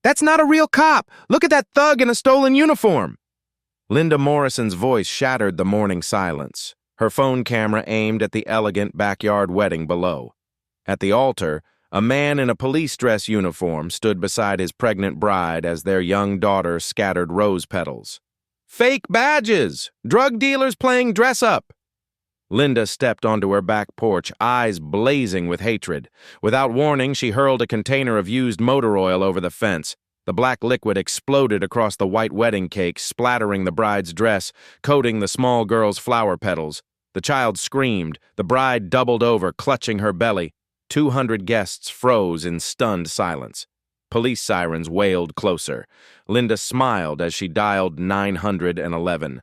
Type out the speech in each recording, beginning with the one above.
That's not a real cop! Look at that thug in a stolen uniform! Linda Morrison's voice shattered the morning silence, her phone camera aimed at the elegant backyard wedding below. At the altar, a man in a police dress uniform stood beside his pregnant bride as their young daughter scattered rose petals. Fake badges! Drug dealers playing dress-up! Linda stepped onto her back porch, eyes blazing with hatred. Without warning, she hurled a container of used motor oil over the fence. The black liquid exploded across the white wedding cake, splattering the bride's dress, coating the small girl's flower petals. The child screamed. The bride doubled over, clutching her belly. 200 guests froze in stunned silence. Police sirens wailed closer. Linda smiled as she dialed 911.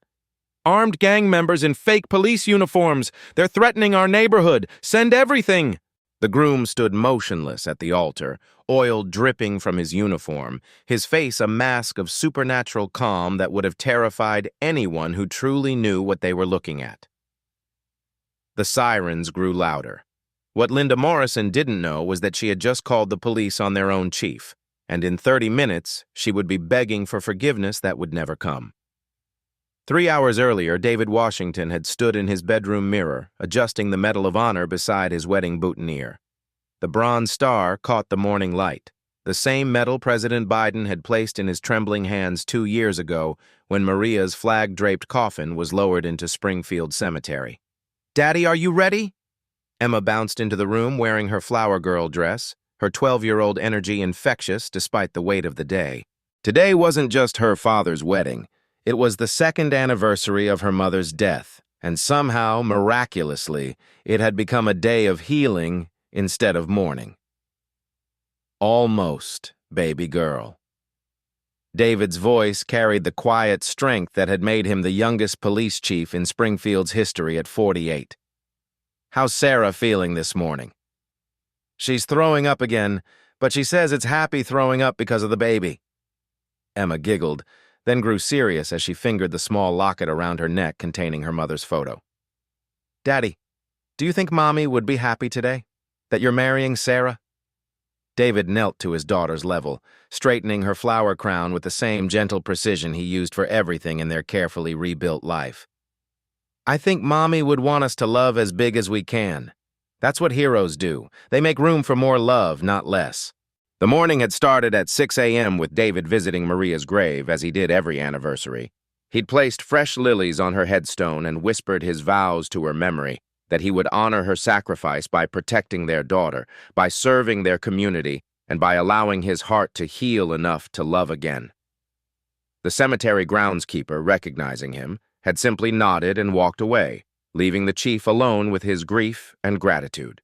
Armed gang members in fake police uniforms. They're threatening our neighborhood. Send everything. The groom stood motionless at the altar, oil dripping from his uniform, his face a mask of supernatural calm that would have terrified anyone who truly knew what they were looking at. The sirens grew louder. What Linda Morrison didn't know was that she had just called the police on their own chief, and in 30 minutes, she would be begging for forgiveness that would never come. 3 hours earlier, David Washington had stood in his bedroom mirror, adjusting the Medal of Honor beside his wedding boutonniere. The bronze star caught the morning light, the same medal President Biden had placed in his trembling hands 2 years ago when Maria's flag-draped coffin was lowered into Springfield Cemetery. "Daddy, are you ready?" Emma bounced into the room wearing her flower girl dress, her 12-year-old energy infectious despite the weight of the day. Today wasn't just her father's wedding. It was the second anniversary of her mother's death, and somehow, miraculously, it had become a day of healing instead of mourning. Almost, baby girl. David's voice carried the quiet strength that had made him the youngest police chief in Springfield's history at 48. How's Sarah feeling this morning? She's throwing up again, but she says it's happy throwing up because of the baby. Emma giggled, then grew serious as she fingered the small locket around her neck containing her mother's photo. "Daddy, do you think Mommy would be happy today? That you're marrying Sarah?" David knelt to his daughter's level, straightening her flower crown with the same gentle precision he used for everything in their carefully rebuilt life. "I think Mommy would want us to love as big as we can. That's what heroes do. They make room for more love, not less." The morning had started at 6 a.m. with David visiting Maria's grave, as he did every anniversary. He'd placed fresh lilies on her headstone and whispered his vows to her memory, that he would honor her sacrifice by protecting their daughter, by serving their community, and by allowing his heart to heal enough to love again. The cemetery groundskeeper, recognizing him, had simply nodded and walked away, leaving the chief alone with his grief and gratitude.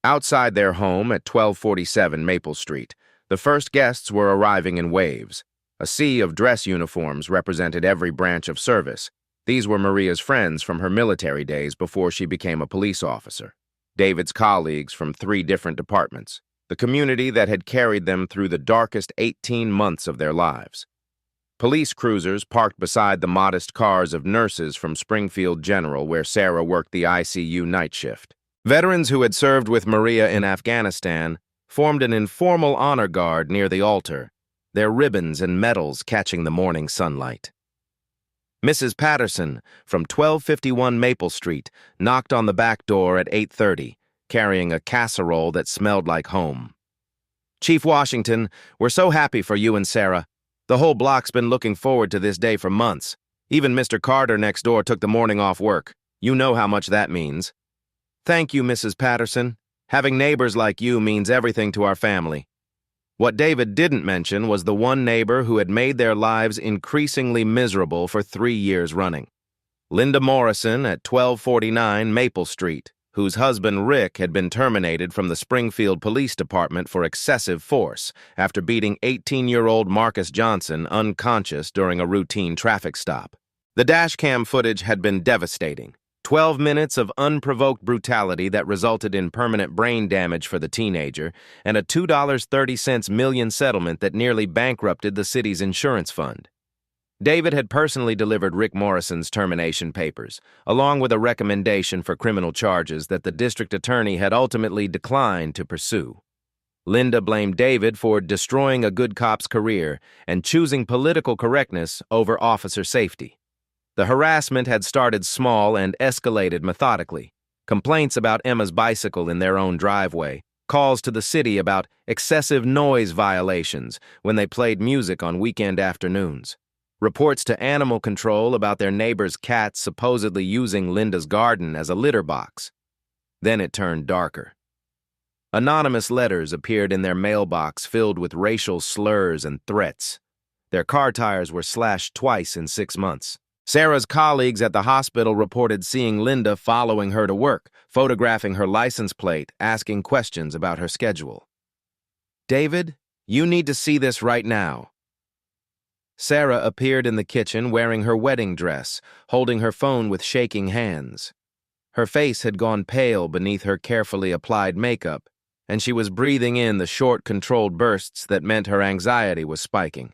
Outside their home at 1247 Maple Street, the first guests were arriving in waves. A sea of dress uniforms represented every branch of service. These were Maria's friends from her military days before she became a police officer, David's colleagues from 3 different departments, the community that had carried them through the darkest 18 months of their lives. Police cruisers parked beside the modest cars of nurses from Springfield General, where Sarah worked the ICU night shift. Veterans who had served with Maria in Afghanistan formed an informal honor guard near the altar, their ribbons and medals catching the morning sunlight. Mrs. Patterson, from 1251 Maple Street, knocked on the back door at 8:30, carrying a casserole that smelled like home. "Chief Washington, we're so happy for you and Sarah. The whole block's been looking forward to this day for months. Even Mr. Carter next door took the morning off work. You know how much that means." "Thank you, Mrs. Patterson. Having neighbors like you means everything to our family." What David didn't mention was the one neighbor who had made their lives increasingly miserable for 3 years running. Linda Morrison at 1249 Maple Street, whose husband Rick had been terminated from the Springfield Police Department for excessive force after beating 18-year-old Marcus Johnson unconscious during a routine traffic stop. The dashcam footage had been devastating. 12 minutes of unprovoked brutality that resulted in permanent brain damage for the teenager, and a $2.30 million settlement that nearly bankrupted the city's insurance fund. David had personally delivered Rick Morrison's termination papers, along with a recommendation for criminal charges that the district attorney had ultimately declined to pursue. Linda blamed David for destroying a good cop's career and choosing political correctness over officer safety. The harassment had started small and escalated methodically. Complaints about Emma's bicycle in their own driveway, calls to the city about excessive noise violations when they played music on weekend afternoons, reports to animal control about their neighbor's cats supposedly using Linda's garden as a litter box. Then it turned darker. Anonymous letters appeared in their mailbox filled with racial slurs and threats. Their car tires were slashed twice in 6 months. Sarah's colleagues at the hospital reported seeing Linda following her to work, photographing her license plate, asking questions about her schedule. "David, you need to see this right now." Sarah appeared in the kitchen wearing her wedding dress, holding her phone with shaking hands. Her face had gone pale beneath her carefully applied makeup, and she was breathing in the short, controlled bursts that meant her anxiety was spiking.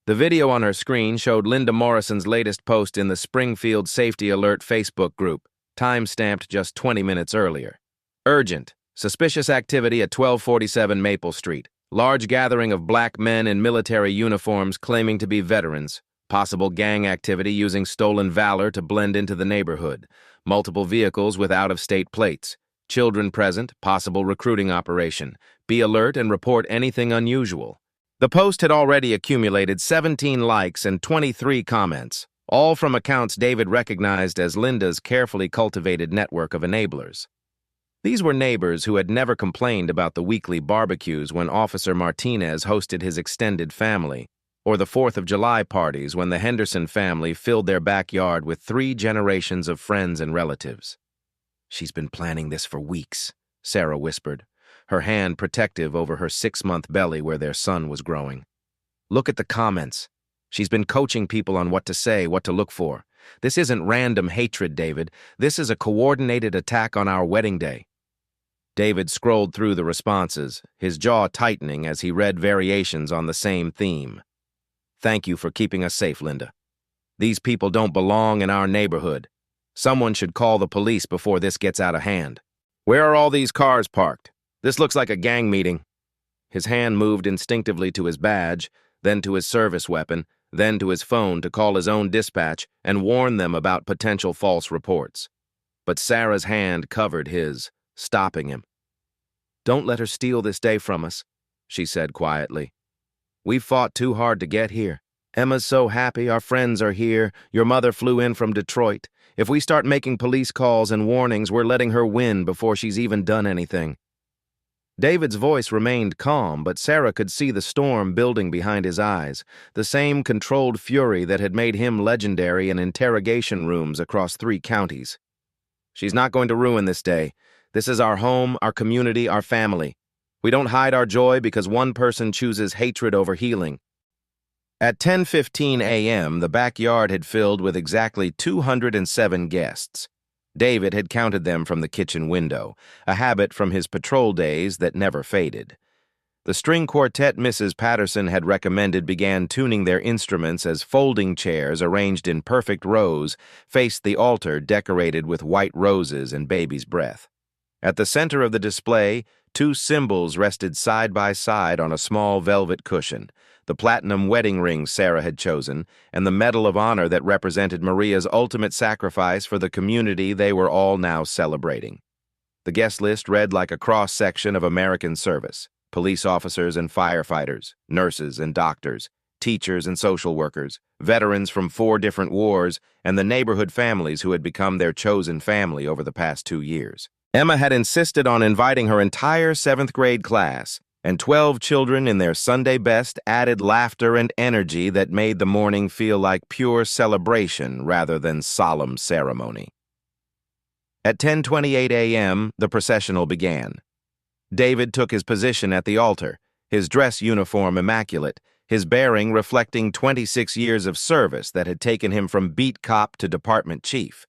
The video on her screen showed Linda Morrison's latest post in the Springfield Safety Alert Facebook group, time-stamped just 20 minutes earlier. Urgent. Suspicious activity at 1247 Maple Street. Large gathering of black men in military uniforms claiming to be veterans. Possible gang activity using stolen valor to blend into the neighborhood. Multiple vehicles with out-of-state plates. Children present, possible recruiting operation. Be alert and report anything unusual. The post had already accumulated 17 likes and 23 comments, all from accounts David recognized as Linda's carefully cultivated network of enablers. These were neighbors who had never complained about the weekly barbecues when Officer Martinez hosted his extended family, or the 4th of July parties when the Henderson family filled their backyard with 3 generations of friends and relatives. "She's been planning this for weeks," Sarah whispered, her hand protective over her 6-month belly where their son was growing. "Look at the comments. She's been coaching people on what to say, what to look for. This isn't random hatred, David. This is a coordinated attack on our wedding day." David scrolled through the responses, his jaw tightening as he read variations on the same theme. "Thank you for keeping us safe, Linda. These people don't belong in our neighborhood. Someone should call the police before this gets out of hand. Where are all these cars parked? This looks like a gang meeting." His hand moved instinctively to his badge, then to his service weapon, then to his phone to call his own dispatch and warn them about potential false reports. But Sarah's hand covered his, stopping him. "Don't let her steal this day from us," she said quietly. "We've fought too hard to get here. Emma's so happy our friends are here. Your mother flew in from Detroit. If we start making police calls and warnings, we're letting her win before she's even done anything." David's voice remained calm, but Sarah could see the storm building behind his eyes, the same controlled fury that had made him legendary in interrogation rooms across 3 counties. "She's not going to ruin this day. This is our home, our community, our family. We don't hide our joy because one person chooses hatred over healing." At 10:15 a.m., the backyard had filled with exactly 207 guests. David had counted them from the kitchen window, a habit from his patrol days that never faded. The string quartet Mrs. Patterson had recommended began tuning their instruments as folding chairs arranged in perfect rows faced the altar decorated with white roses and baby's breath. At the center of the display, 2 symbols rested side by side on a small velvet cushion, the platinum wedding ring Sarah had chosen, and the Medal of Honor that represented Maria's ultimate sacrifice for the community they were all now celebrating. The guest list read like a cross-section of American service: police officers and firefighters, nurses and doctors, teachers and social workers, veterans from 4 different wars, and the neighborhood families who had become their chosen family over the past 2 years. Emma had insisted on inviting her entire 7th grade class, and 12 children in their Sunday best added laughter and energy that made the morning feel like pure celebration rather than solemn ceremony. At 10:28 a.m., the processional began. David took his position at the altar, his dress uniform immaculate, his bearing reflecting 26 years of service that had taken him from beat cop to department chief.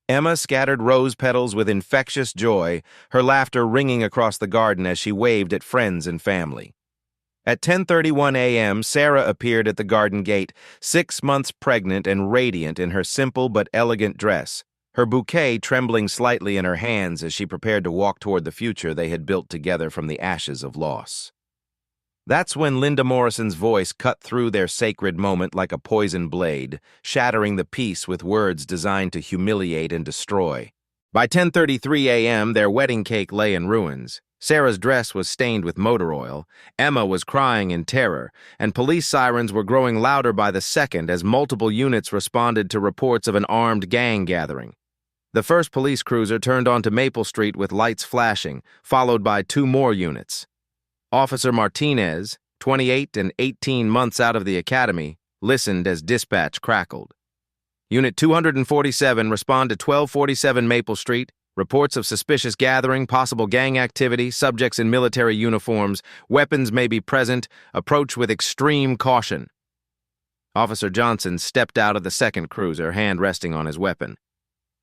Emma scattered rose petals with infectious joy, her laughter ringing across the garden as she waved at friends and family. At 10:31 a.m., Sarah appeared at the garden gate, 6 months pregnant and radiant in her simple but elegant dress, her bouquet trembling slightly in her hands as she prepared to walk toward the future they had built together from the ashes of loss. That's when Linda Morrison's voice cut through their sacred moment like a poison blade, shattering the peace with words designed to humiliate and destroy. By 10:33 a.m., their wedding cake lay in ruins. Sarah's dress was stained with motor oil, Emma was crying in terror, and police sirens were growing louder by the second as multiple units responded to reports of an armed gang gathering. The first police cruiser turned onto Maple Street with lights flashing, followed by 2 more units. Officer Martinez, 28 and 18 months out of the academy, listened as dispatch crackled. Unit 247 respond to 1247 Maple Street. Reports of suspicious gathering, possible gang activity, subjects in military uniforms, weapons may be present, approach with extreme caution. Officer Johnson stepped out of the second cruiser, hand resting on his weapon.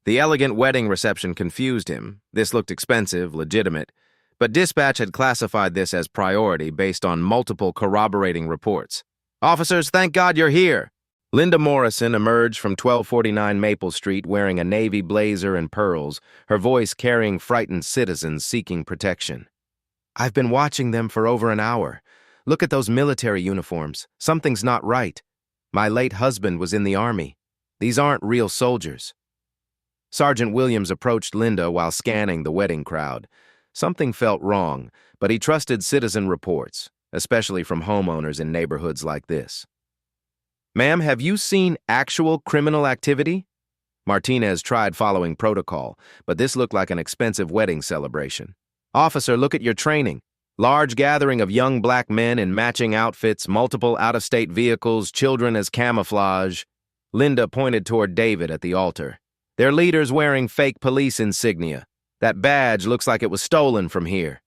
The elegant wedding reception confused him. This looked expensive, legitimate, but dispatch had classified this as priority based on multiple corroborating reports. "Officers, thank God you're here!" Linda Morrison emerged from 1249 Maple Street wearing a navy blazer and pearls, her voice carrying frightened citizens seeking protection. "I've been watching them for over an hour. Look at those military uniforms. Something's not right. My late husband was in the Army. These aren't real soldiers." Sergeant Williams approached Linda while scanning the wedding crowd. Something felt wrong, but he trusted citizen reports, especially from homeowners in neighborhoods like this. "Ma'am, have you seen actual criminal activity?" Martinez tried following protocol, but this looked like an expensive wedding celebration. "Officer, look at your training. Large gathering of young black men in matching outfits, multiple out-of-state vehicles, children as camouflage." Linda pointed toward David at the altar. "Their leaders wearing fake police insignia. That badge looks like it was stolen from here."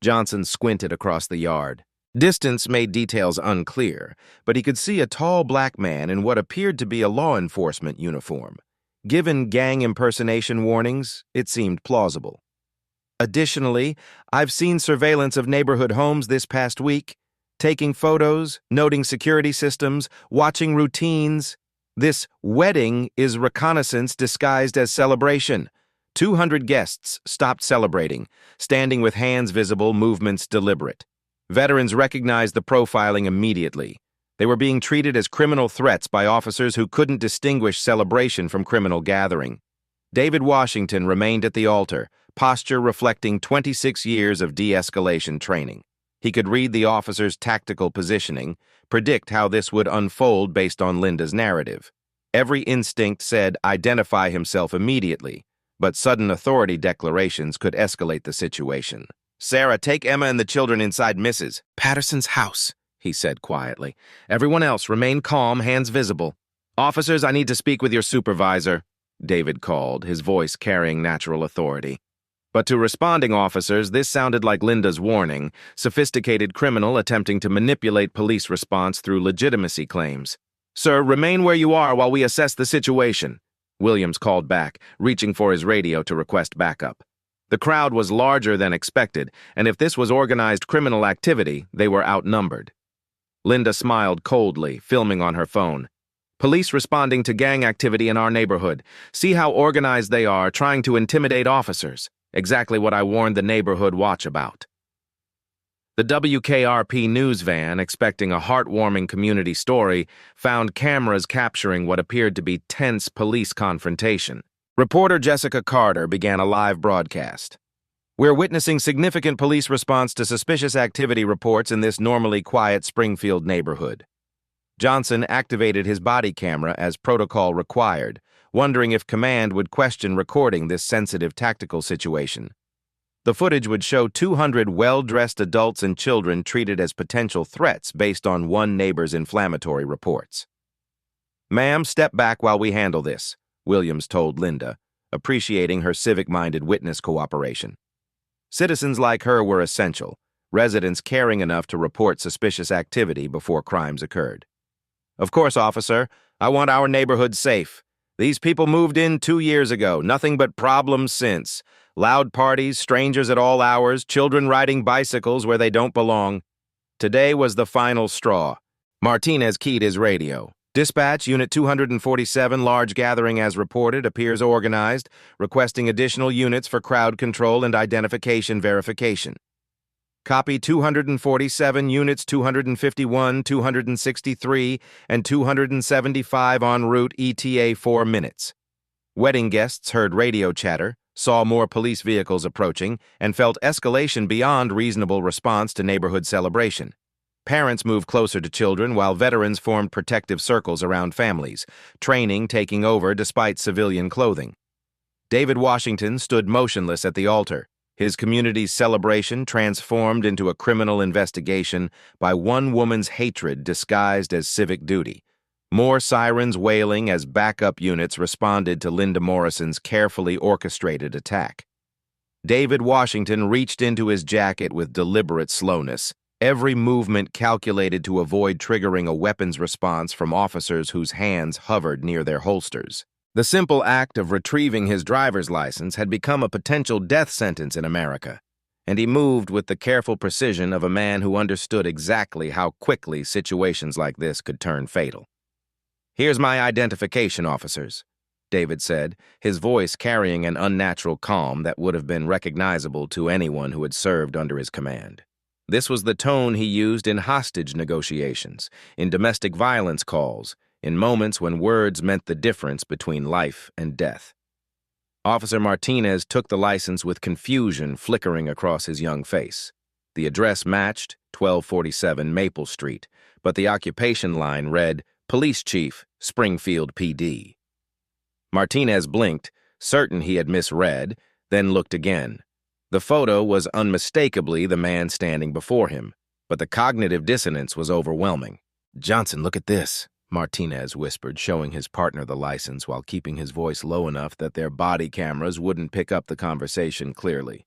Johnson squinted across the yard. Distance made details unclear, but he could see a tall black man in what appeared to be a law enforcement uniform. Given gang impersonation warnings, it seemed plausible. "Additionally, I've seen surveillance of neighborhood homes this past week, taking photos, noting security systems, watching routines. This wedding is reconnaissance disguised as celebration. 200 guests stopped celebrating, standing with hands visible, movements deliberate. Veterans recognized the profiling immediately. They were being treated as criminal threats by officers who couldn't distinguish celebration from criminal gathering." David Washington remained at the altar, posture reflecting 26 years of de-escalation training. He could read the officer's tactical positioning, predict how this would unfold based on Linda's narrative. Every instinct said identify himself immediately, but sudden authority declarations could escalate the situation. "Sarah, take Emma and the children inside Mrs. Patterson's house," he said quietly. "Everyone else, remain calm, hands visible." "Officers, I need to speak with your supervisor," David called, his voice carrying natural authority. But to responding officers, this sounded like Linda's warning, sophisticated criminal attempting to manipulate police response through legitimacy claims. "Sir, remain where you are while we assess the situation," Williams called back, reaching for his radio to request backup. The crowd was larger than expected, and if this was organized criminal activity, they were outnumbered. Linda smiled coldly, filming on her phone. "Police responding to gang activity in our neighborhood. See how organized they are, trying to intimidate officers. Exactly what I warned the neighborhood watch about." The WKRP news van, expecting a heartwarming community story, found cameras capturing what appeared to be tense police confrontation. Reporter Jessica Carter began a live broadcast. "We're witnessing significant police response to suspicious activity reports in this normally quiet Springfield neighborhood." Johnson activated his body camera as protocol required, wondering if command would question recording this sensitive tactical situation. The footage would show 200 well-dressed adults and children treated as potential threats based on one neighbor's inflammatory reports. "Ma'am, step back while we handle this," Williams told Linda, appreciating her civic-minded witness cooperation. Citizens like her were essential, residents caring enough to report suspicious activity before crimes occurred. "Of course, officer, I want our neighborhood safe. These people moved in 2 years ago, nothing but problems since. Loud parties, strangers at all hours, children riding bicycles where they don't belong. Today was the final straw." Martinez keyed his radio. "Dispatch, Unit 247, large gathering as reported, appears organized, requesting additional units for crowd control and identification verification." Copy 247, units 251, 263, and 275 en route ETA 4 minutes. Wedding guests heard radio chatter, saw more police vehicles approaching, and felt escalation beyond reasonable response to neighborhood celebration. Parents moved closer to children while veterans formed protective circles around families, training taking over despite civilian clothing. David Washington stood motionless at the altar, his community's celebration transformed into a criminal investigation by one woman's hatred disguised as civic duty. More sirens wailing as backup units responded to Linda Morrison's carefully orchestrated attack. David Washington reached into his jacket with deliberate slowness, every movement calculated to avoid triggering a weapons response from officers whose hands hovered near their holsters. The simple act of retrieving his driver's license had become a potential death sentence in America, and he moved with the careful precision of a man who understood exactly how quickly situations like this could turn fatal. "Here's my identification, officers," David said, his voice carrying an unnatural calm that would have been recognizable to anyone who had served under his command. This was the tone he used in hostage negotiations, in domestic violence calls, in moments when words meant the difference between life and death. Officer Martinez took the license with confusion flickering across his young face. The address matched 1247 Maple Street, but the occupation line read, "Police Chief, Springfield PD." Martinez blinked, certain he had misread, then looked again. The photo was unmistakably the man standing before him, but the cognitive dissonance was overwhelming. "Johnson, look at this," Martinez whispered, showing his partner the license while keeping his voice low enough that their body cameras wouldn't pick up the conversation clearly.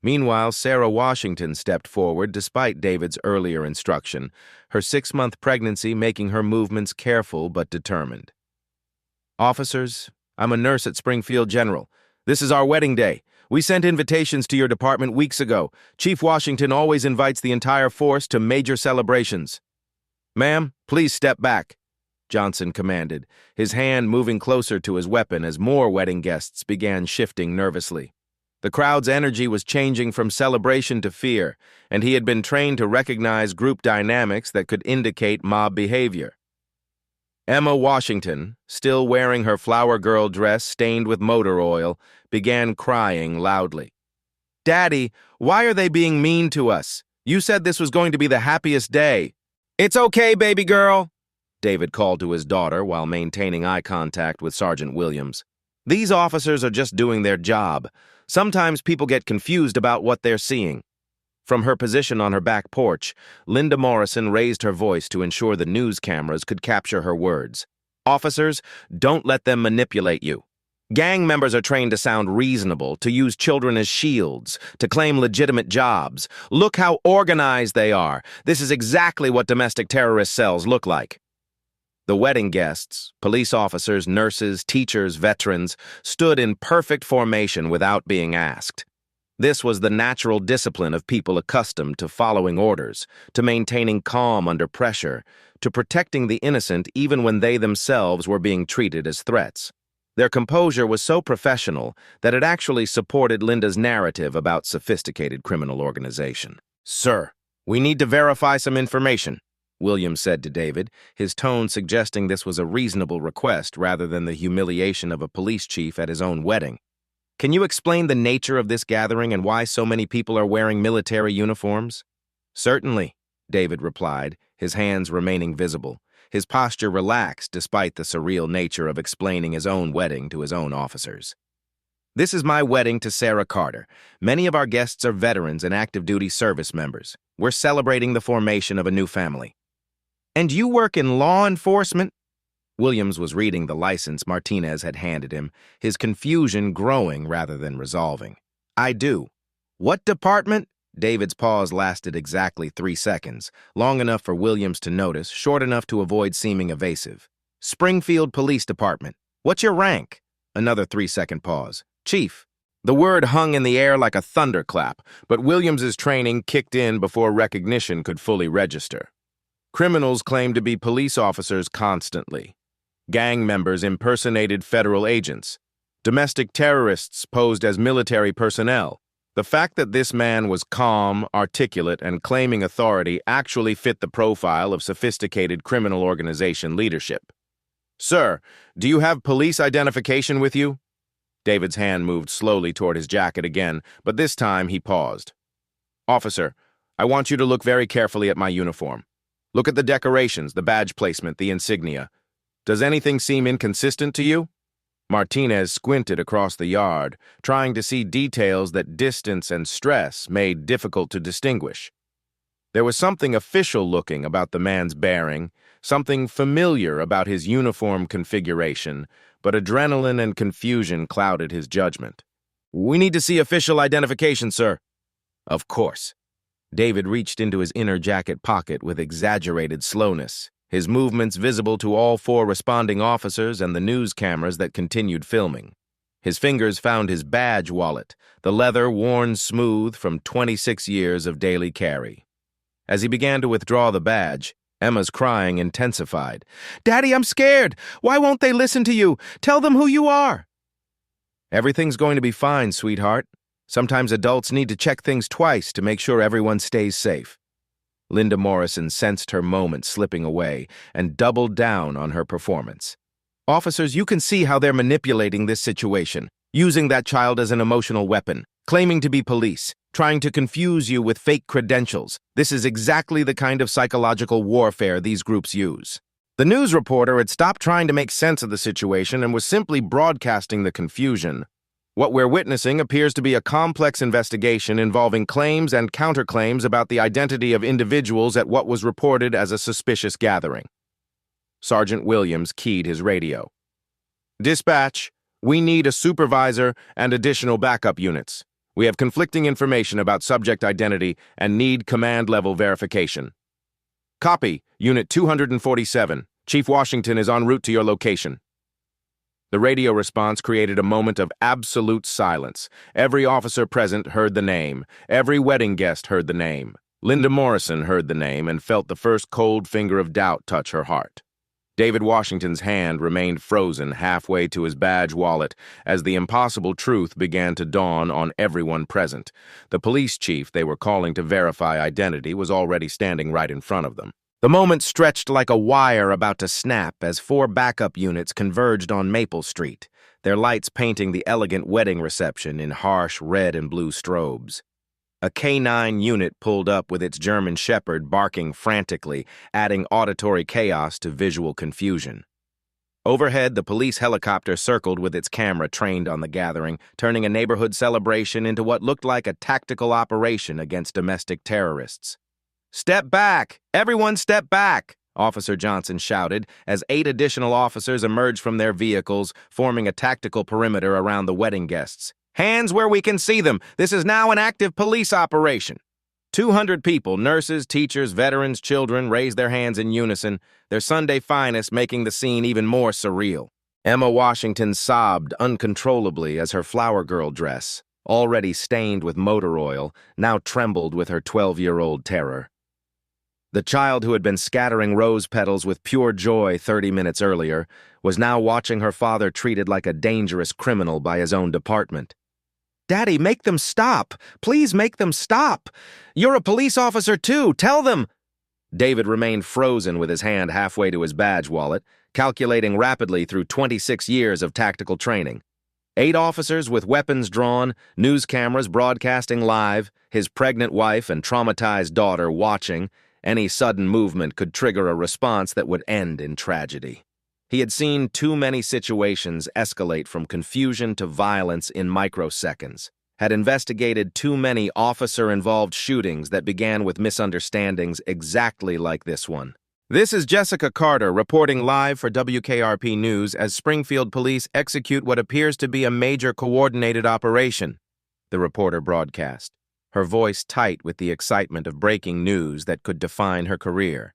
Meanwhile, Sarah Washington stepped forward despite David's earlier instruction, her 6-month pregnancy making her movements careful but determined. "Officers, I'm a nurse at Springfield General. This is our wedding day. We sent invitations to your department weeks ago. Chief Washington always invites the entire force to major celebrations." "Ma'am, please step back," Johnson commanded, his hand moving closer to his weapon as more wedding guests began shifting nervously. The crowd's energy was changing from celebration to fear, and he had been trained to recognize group dynamics that could indicate mob behavior. Emma Washington, still wearing her flower girl dress stained with motor oil, began crying loudly. "Daddy, why are they being mean to us? You said this was going to be the happiest day." "It's okay, baby girl," David called to his daughter while maintaining eye contact with Sergeant Williams. "These officers are just doing their job. Sometimes people get confused about what they're seeing." From her position on her back porch, Linda Morrison raised her voice to ensure the news cameras could capture her words. "Officers, don't let them manipulate you. Gang members are trained to sound reasonable, to use children as shields, to claim legitimate jobs. Look how organized they are. This is exactly what domestic terrorist cells look like." The wedding guests, police officers, nurses, teachers, veterans, stood in perfect formation without being asked. This was the natural discipline of people accustomed to following orders, to maintaining calm under pressure, to protecting the innocent even when they themselves were being treated as threats. Their composure was so professional that it actually supported Linda's narrative about sophisticated criminal organization. "Sir, we need to verify some information," Williams said to David, his tone suggesting this was a reasonable request rather than the humiliation of a police chief at his own wedding. "Can you explain the nature of this gathering and why so many people are wearing military uniforms?" "Certainly," David replied, his hands remaining visible, his posture relaxed despite the surreal nature of explaining his own wedding to his own officers. "This is my wedding to Sarah Carter. Many of our guests are veterans and active-duty service members. We're celebrating the formation of a new family." "And you work in law enforcement?" Williams was reading the license Martinez had handed him, his confusion growing rather than resolving. "I do." "What department?" David's pause lasted exactly 3 seconds, long enough for Williams to notice, short enough to avoid seeming evasive. "Springfield Police Department. What's your rank?" Another 3-second pause. "Chief." The word hung in the air like a thunderclap, but Williams's training kicked in before recognition could fully register. Criminals claimed to be police officers constantly. Gang members impersonated federal agents. Domestic terrorists posed as military personnel. The fact that this man was calm, articulate, and claiming authority actually fit the profile of sophisticated criminal organization leadership. "Sir, do you have police identification with you?" David's hand moved slowly toward his jacket again, but this time he paused. "Officer, I want you to look very carefully at my uniform. Look at the decorations, the badge placement, the insignia. Does anything seem inconsistent to you?" Martinez squinted across the yard, trying to see details that distance and stress made difficult to distinguish. There was something official-looking about the man's bearing, something familiar about his uniform configuration, but adrenaline and confusion clouded his judgment. "We need to see official identification, sir." "Of course." David reached into his inner jacket pocket with exaggerated slowness, his movements visible to all 4 responding officers and the news cameras that continued filming. His fingers found his badge wallet, the leather worn smooth from 26 years of daily carry. As he began to withdraw the badge, Emma's crying intensified. "Daddy, I'm scared! Why won't they listen to you? Tell them who you are!" "Everything's going to be fine, sweetheart. Sometimes adults need to check things twice to make sure everyone stays safe." Linda Morrison sensed her moment slipping away and doubled down on her performance. "Officers, you can see how they're manipulating this situation, using that child as an emotional weapon, claiming to be police, trying to confuse you with fake credentials. This is exactly the kind of psychological warfare these groups use." The news reporter had stopped trying to make sense of the situation and was simply broadcasting the confusion. What we're witnessing appears to be a complex investigation involving claims and counterclaims about the identity of individuals at what was reported as a suspicious gathering. Sergeant Williams keyed his radio. "Dispatch, we need a supervisor and additional backup units. We have conflicting information about subject identity and need command-level verification." "Copy, Unit 247. Chief Washington is en route to your location." The radio response created a moment of absolute silence. Every officer present heard the name. Every wedding guest heard the name. Linda Morrison heard the name and felt the first cold finger of doubt touch her heart. David Washington's hand remained frozen halfway to his badge wallet as the impossible truth began to dawn on everyone present. The police chief they were calling to verify identity was already standing right in front of them. The moment stretched like a wire about to snap as 4 backup units converged on Maple Street, their lights painting the elegant wedding reception in harsh red and blue strobes. A K-9 unit pulled up with its German shepherd barking frantically, adding auditory chaos to visual confusion. Overhead, the police helicopter circled with its camera trained on the gathering, turning a neighborhood celebration into what looked like a tactical operation against domestic terrorists. "Step back! Everyone step back!" Officer Johnson shouted as 8 additional officers emerged from their vehicles, forming a tactical perimeter around the wedding guests. "Hands where we can see them! This is now an active police operation!" 200 people, nurses, teachers, veterans, children, raised their hands in unison, their Sunday finest making the scene even more surreal. Emma Washington sobbed uncontrollably as her flower girl dress, already stained with motor oil, now trembled with her 12-year-old terror. The child who had been scattering rose petals with pure joy 30 minutes earlier was now watching her father treated like a dangerous criminal by his own department. "Daddy, make them stop! Please make them stop! You're a police officer too! Tell them!" David remained frozen with his hand halfway to his badge wallet, calculating rapidly through 26 years of tactical training. 8 officers with weapons drawn, news cameras broadcasting live, his pregnant wife and traumatized daughter watching. Any sudden movement could trigger a response that would end in tragedy. He had seen too many situations escalate from confusion to violence in microseconds, had investigated too many officer-involved shootings that began with misunderstandings exactly like this one. This is Jessica Carter reporting live for WKRP News as Springfield police execute what appears to be a major coordinated operation, the reporter broadcast, her voice tight with the excitement of breaking news that could define her career.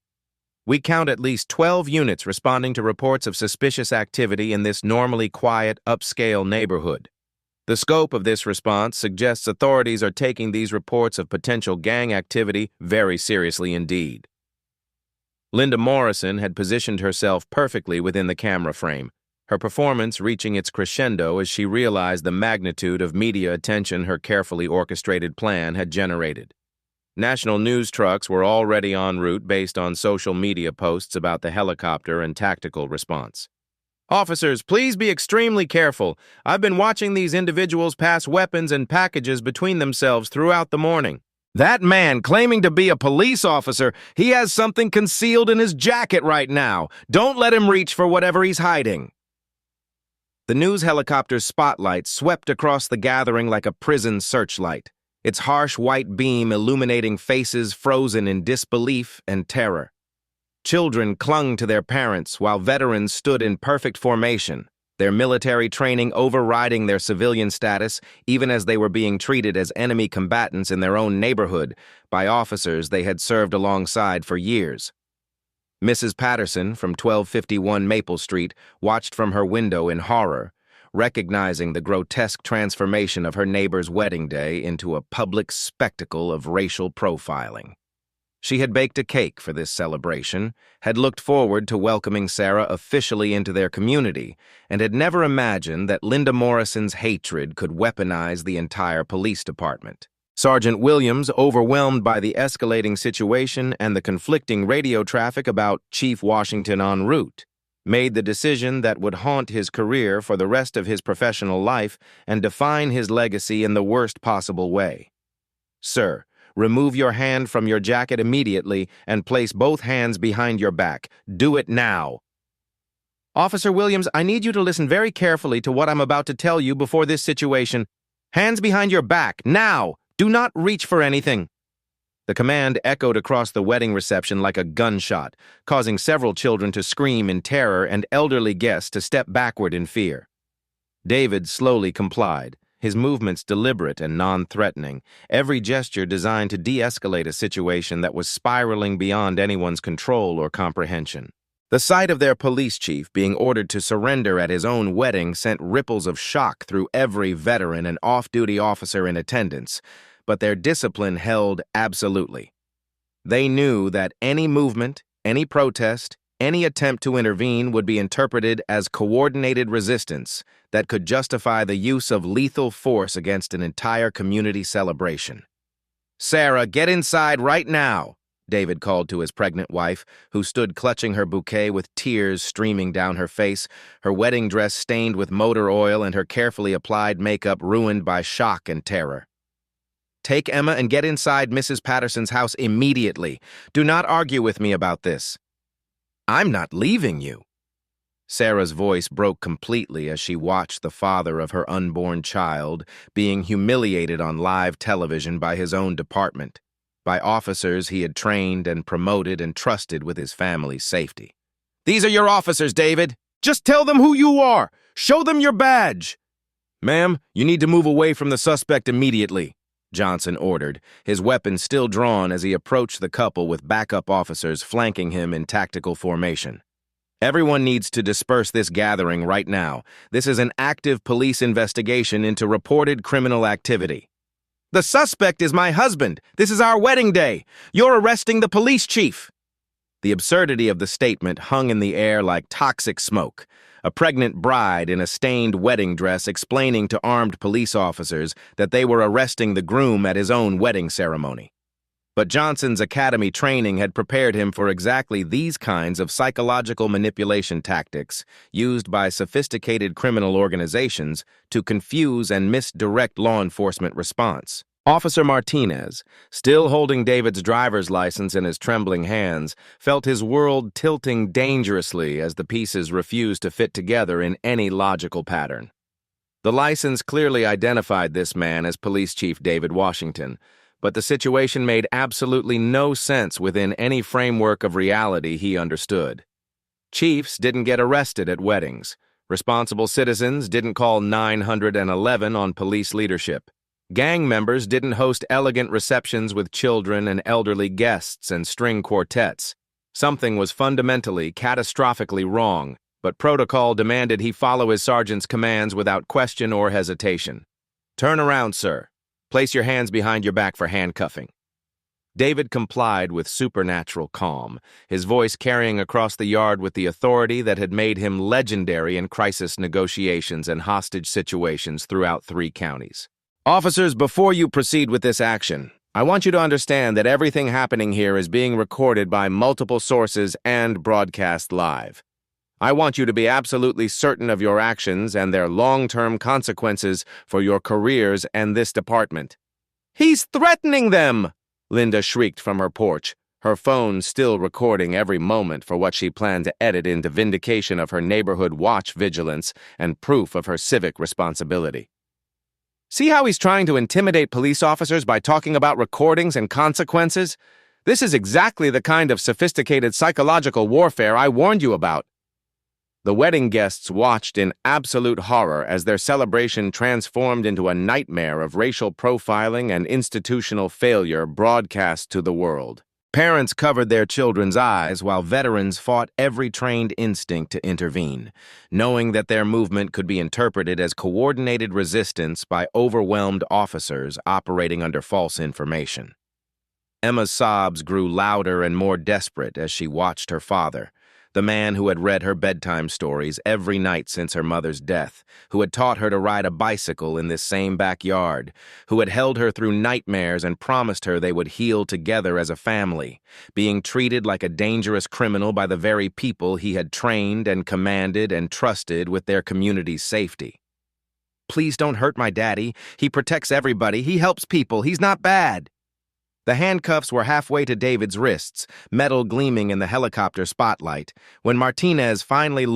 "We count at least 12 units responding to reports of suspicious activity in this normally quiet, upscale neighborhood. The scope of this response suggests authorities are taking these reports of potential gang activity very seriously indeed." Linda Morrison had positioned herself perfectly within the camera frame, her performance reaching its crescendo as she realized the magnitude of media attention her carefully orchestrated plan had generated. National news trucks were already en route based on social media posts about the helicopter and tactical response. "Officers, please be extremely careful. I've been watching these individuals pass weapons and packages between themselves throughout the morning. That man claiming to be a police officer, he has something concealed in his jacket right now. Don't let him reach for whatever he's hiding." The news helicopter's spotlight swept across the gathering like a prison searchlight, its harsh white beam illuminating faces frozen in disbelief and terror. Children clung to their parents while veterans stood in perfect formation, their military training overriding their civilian status even as they were being treated as enemy combatants in their own neighborhood by officers they had served alongside for years. Mrs. Patterson from 1251 Maple Street watched from her window in horror, recognizing the grotesque transformation of her neighbor's wedding day into a public spectacle of racial profiling. She had baked a cake for this celebration, had looked forward to welcoming Sarah officially into their community, and had never imagined that Linda Morrison's hatred could weaponize the entire police department. Sergeant Williams, overwhelmed by the escalating situation and the conflicting radio traffic about Chief Washington en route, made the decision that would haunt his career for the rest of his professional life and define his legacy in the worst possible way. "Sir, remove your hand from your jacket immediately and place both hands behind your back. Do it now." "Officer Williams, I need you to listen very carefully to what I'm about to tell you before this situation. Hands behind your back, now! Do not reach for anything." The command echoed across the wedding reception like a gunshot, causing several children to scream in terror and elderly guests to step backward in fear. David slowly complied, his movements deliberate and non-threatening, every gesture designed to de-escalate a situation that was spiraling beyond anyone's control or comprehension. The sight of their police chief being ordered to surrender at his own wedding sent ripples of shock through every veteran and off-duty officer in attendance, but their discipline held absolutely. They knew that any movement, any protest, any attempt to intervene would be interpreted as coordinated resistance that could justify the use of lethal force against an entire community celebration. "Sarah, get inside right now," David called to his pregnant wife, who stood clutching her bouquet with tears streaming down her face, her wedding dress stained with motor oil and her carefully applied makeup ruined by shock and terror. "Take Emma and get inside Mrs. Patterson's house immediately. Do not argue with me about this." "I'm not leaving you." Sarah's voice broke completely as she watched the father of her unborn child being humiliated on live television by his own department, by officers he had trained and promoted and trusted with his family's safety. "These are your officers, David. Just tell them who you are. Show them your badge." "Ma'am, you need to move away from the suspect immediately," Johnson ordered, his weapon still drawn as he approached the couple with backup officers flanking him in tactical formation. "Everyone needs to disperse this gathering right now. This is an active police investigation into reported criminal activity." "The suspect is my husband. This is our wedding day. You're arresting the police chief." The absurdity of the statement hung in the air like toxic smoke. A pregnant bride in a stained wedding dress explaining to armed police officers that they were arresting the groom at his own wedding ceremony. But Johnson's academy training had prepared him for exactly these kinds of psychological manipulation tactics used by sophisticated criminal organizations to confuse and misdirect law enforcement response. Officer Martinez, still holding David's driver's license in his trembling hands, felt his world tilting dangerously as the pieces refused to fit together in any logical pattern. The license clearly identified this man as Police Chief David Washington, but the situation made absolutely no sense within any framework of reality he understood. Chiefs didn't get arrested at weddings. Responsible citizens didn't call 911 on police leadership. Gang members didn't host elegant receptions with children and elderly guests and string quartets. Something was fundamentally, catastrophically wrong, but protocol demanded he follow his sergeant's commands without question or hesitation. "Turn around, sir. Place your hands behind your back for handcuffing." David complied with supernatural calm, his voice carrying across the yard with the authority that had made him legendary in crisis negotiations and hostage situations throughout 3 counties. Officers, before you proceed with this action, I want you to understand that everything happening here is being recorded by multiple sources and broadcast live. I want you to be absolutely certain of your actions and their long-term consequences for your careers and this department. He's threatening them! Linda shrieked from her porch, her phone still recording every moment for what she planned to edit into vindication of her neighborhood watch vigilance and proof of her civic responsibility. See how he's trying to intimidate police officers by talking about recordings and consequences? This is exactly the kind of sophisticated psychological warfare I warned you about. The wedding guests watched in absolute horror as their celebration transformed into a nightmare of racial profiling and institutional failure broadcast to the world. Parents covered their children's eyes while veterans fought every trained instinct to intervene, knowing that their movement could be interpreted as coordinated resistance by overwhelmed officers operating under false information. Emma's sobs grew louder and more desperate as she watched her father, the man who had read her bedtime stories every night since her mother's death, who had taught her to ride a bicycle in this same backyard, who had held her through nightmares and promised her they would heal together as a family, being treated like a dangerous criminal by the very people he had trained and commanded and trusted with their community's safety. Please don't hurt my daddy. He protects everybody. He helps people. He's not bad. The handcuffs were halfway to David's wrists, metal gleaming in the helicopter spotlight, when Martinez finally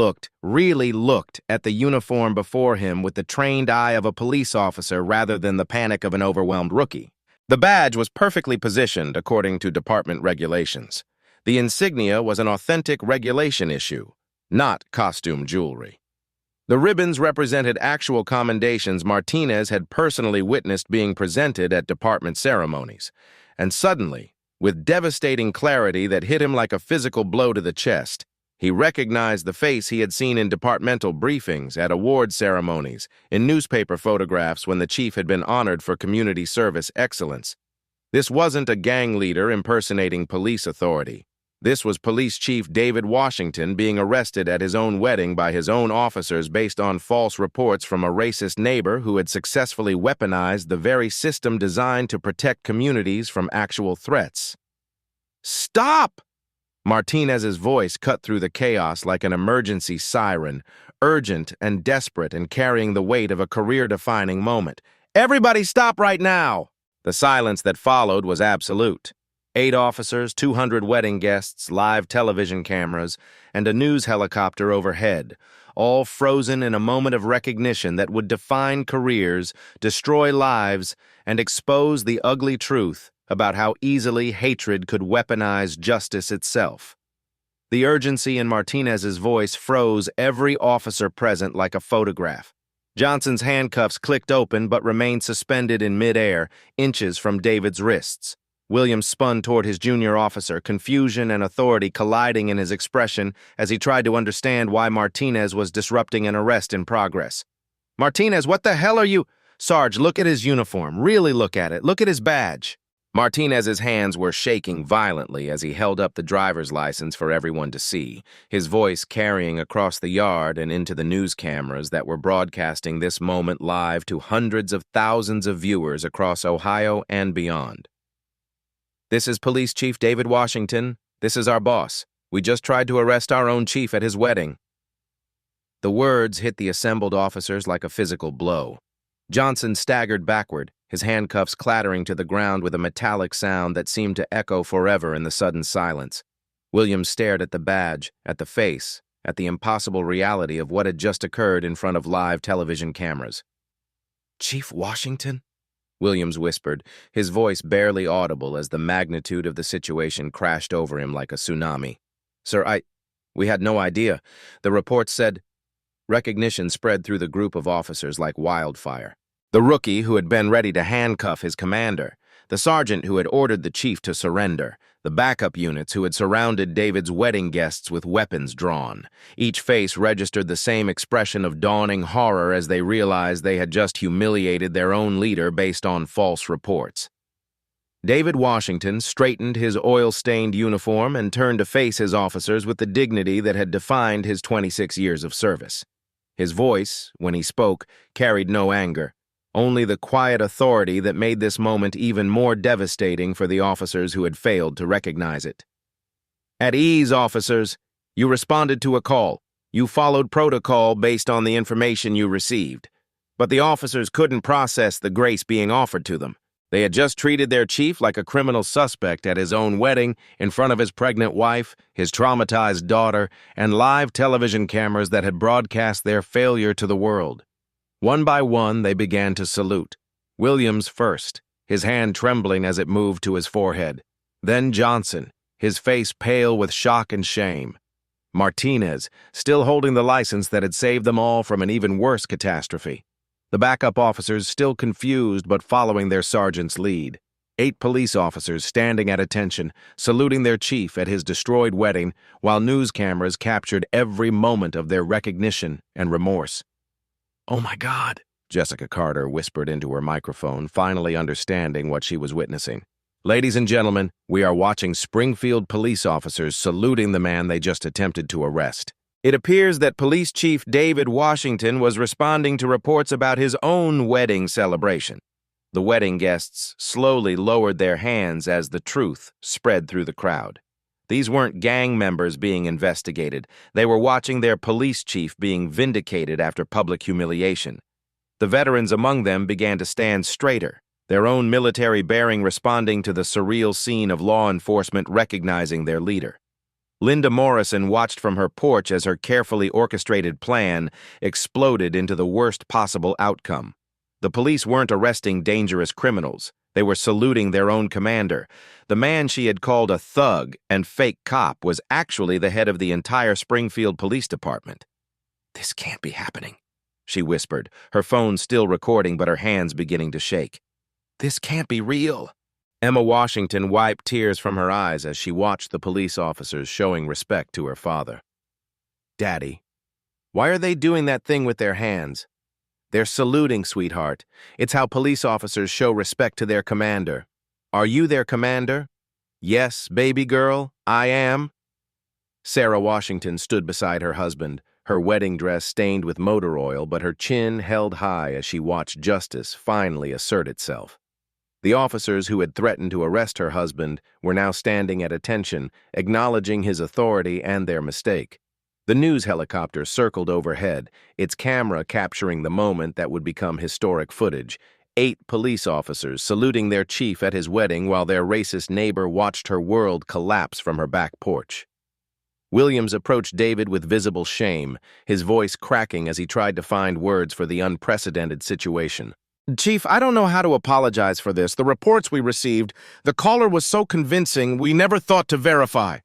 really looked at the uniform before him with the trained eye of a police officer rather than the panic of an overwhelmed rookie. The badge was perfectly positioned according to department regulations. The insignia was an authentic regulation issue, not costume jewelry. The ribbons represented actual commendations Martinez had personally witnessed being presented at department ceremonies. And suddenly, with devastating clarity that hit him like a physical blow to the chest, he recognized the face he had seen in departmental briefings, at award ceremonies, in newspaper photographs when the chief had been honored for community service excellence. This wasn't a gang leader impersonating police authority. This was Police Chief David Washington being arrested at his own wedding by his own officers based on false reports from a racist neighbor who had successfully weaponized the very system designed to protect communities from actual threats. Stop! Martinez's voice cut through the chaos like an emergency siren, urgent and desperate and carrying the weight of a career-defining moment. Everybody stop right now! The silence that followed was absolute. 8 officers, 200 wedding guests, live television cameras, and a news helicopter overhead, all frozen in a moment of recognition that would define careers, destroy lives, and expose the ugly truth about how easily hatred could weaponize justice itself. The urgency in Martinez's voice froze every officer present like a photograph. Johnson's handcuffs clicked open but remained suspended in midair, inches from David's wrists. Williams spun toward his junior officer, confusion and authority colliding in his expression as he tried to understand why Martinez was disrupting an arrest in progress. Martinez, what the hell are you? Sarge, look at his uniform. Really look at it. Look at his badge. Martinez's hands were shaking violently as he held up the driver's license for everyone to see, his voice carrying across the yard and into the news cameras that were broadcasting this moment live to hundreds of thousands of viewers across Ohio and beyond. This is Police Chief David Washington. This is our boss. We just tried to arrest our own chief at his wedding. The words hit the assembled officers like a physical blow. Johnson staggered backward, his handcuffs clattering to the ground with a metallic sound that seemed to echo forever in the sudden silence. Williams stared at the badge, at the face, at the impossible reality of what had just occurred in front of live television cameras. Chief Washington? Williams whispered, his voice barely audible as the magnitude of the situation crashed over him like a tsunami. Sir, we had no idea. The report said... Recognition spread through the group of officers like wildfire. The rookie who had been ready to handcuff his commander, the sergeant who had ordered the chief to surrender, the backup units who had surrounded David's wedding guests with weapons drawn. Each face registered the same expression of dawning horror as they realized they had just humiliated their own leader based on false reports. David Washington straightened his oil-stained uniform and turned to face his officers with the dignity that had defined his 26 years of service. His voice, when he spoke, carried no anger, only the quiet authority that made this moment even more devastating for the officers who had failed to recognize it. At ease, officers. You responded to a call. You followed protocol based on the information you received. But the officers couldn't process the grace being offered to them. They had just treated their chief like a criminal suspect at his own wedding, in front of his pregnant wife, his traumatized daughter, and live television cameras that had broadcast their failure to the world. One by one, they began to salute. Williams first, his hand trembling as it moved to his forehead. Then Johnson, his face pale with shock and shame. Martinez, still holding the license that had saved them all from an even worse catastrophe. The backup officers still confused but following their sergeant's lead. 8 police officers standing at attention, saluting their chief at his destroyed wedding, while news cameras captured every moment of their recognition and remorse. "Oh my God," Jessica Carter whispered into her microphone, finally understanding what she was witnessing. "Ladies and gentlemen, we are watching Springfield police officers saluting the man they just attempted to arrest. It appears that Police Chief David Washington was responding to reports about his own wedding celebration." The wedding guests slowly lowered their hands as the truth spread through the crowd. These weren't gang members being investigated. They were watching their police chief being vindicated after public humiliation. The veterans among them began to stand straighter, their own military bearing responding to the surreal scene of law enforcement recognizing their leader. Linda Morrison watched from her porch as her carefully orchestrated plan exploded into the worst possible outcome. The police weren't arresting dangerous criminals. They were saluting their own commander. The man she had called a thug and fake cop was actually the head of the entire Springfield Police Department. "This can't be happening," she whispered, her phone still recording but her hands beginning to shake. "This can't be real." Emma Washington wiped tears from her eyes as she watched the police officers showing respect to her father. "Daddy, why are they doing that thing with their hands?" "They're saluting, sweetheart. It's how police officers show respect to their commander." "Are you their commander?" "Yes, baby girl, I am." Sarah Washington stood beside her husband, her wedding dress stained with motor oil, but her chin held high as she watched justice finally assert itself. The officers who had threatened to arrest her husband were now standing at attention, acknowledging his authority and their mistake. The news helicopter circled overhead, its camera capturing the moment that would become historic footage. 8 police officers saluting their chief at his wedding while their racist neighbor watched her world collapse from her back porch. Williams approached David with visible shame, his voice cracking as he tried to find words for the unprecedented situation. "Chief, I don't know how to apologize for this. The reports we received, the caller was so convincing we never thought to verify."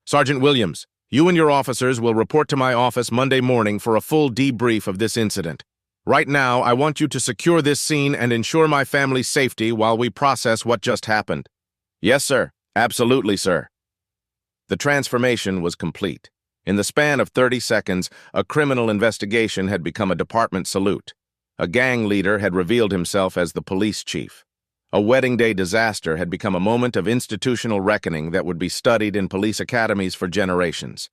"Sergeant Williams, you and your officers will report to my office Monday morning for a full debrief of this incident. Right now, I want you to secure this scene and ensure my family's safety while we process what just happened." "Yes, sir. Absolutely, sir." The transformation was complete. In the span of 30 seconds, a criminal investigation had become a department salute. A gang leader had revealed himself as the police chief. A wedding day disaster had become a moment of institutional reckoning that would be studied in police academies for generations.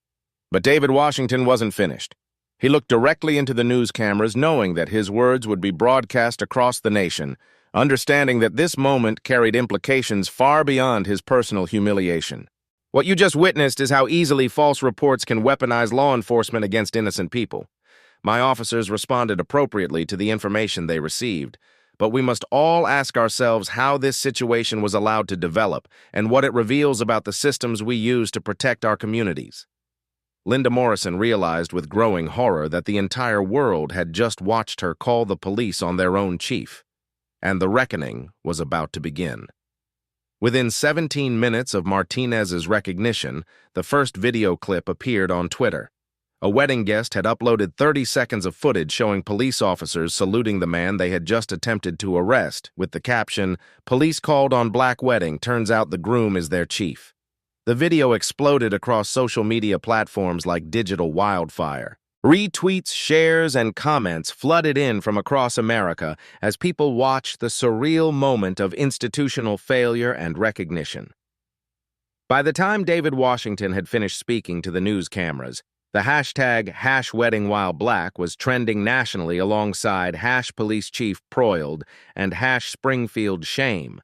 But David Washington wasn't finished. He looked directly into the news cameras, knowing that his words would be broadcast across the nation, understanding that this moment carried implications far beyond his personal humiliation. "What you just witnessed is how easily false reports can weaponize law enforcement against innocent people. My officers responded appropriately to the information they received, but we must all ask ourselves how this situation was allowed to develop and what it reveals about the systems we use to protect our communities." Linda Morrison realized with growing horror that the entire world had just watched her call the police on their own chief, and the reckoning was about to begin. Within 17 minutes of Martinez's recognition, the first video clip appeared on Twitter. A wedding guest had uploaded 30 seconds of footage showing police officers saluting the man they had just attempted to arrest, with the caption, "Police called on black wedding, turns out the groom is their chief." The video exploded across social media platforms like digital wildfire. Retweets, shares, and comments flooded in from across America as people watched the surreal moment of institutional failure and recognition. By the time David Washington had finished speaking to the news cameras, the hashtag #WeddingWhileBlack was trending nationally alongside #PoliceChiefProiled and #SpringfieldShame.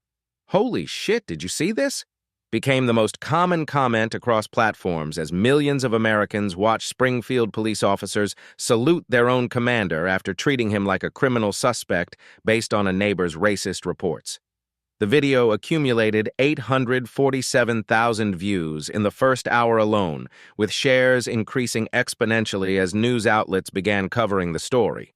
Holy shit, did you see this? Became the most common comment across platforms as millions of Americans watched Springfield police officers salute their own commander after treating him like a criminal suspect based on a neighbor's racist reports. The video accumulated 847,000 views in the first hour alone, with shares increasing exponentially as news outlets began covering the story.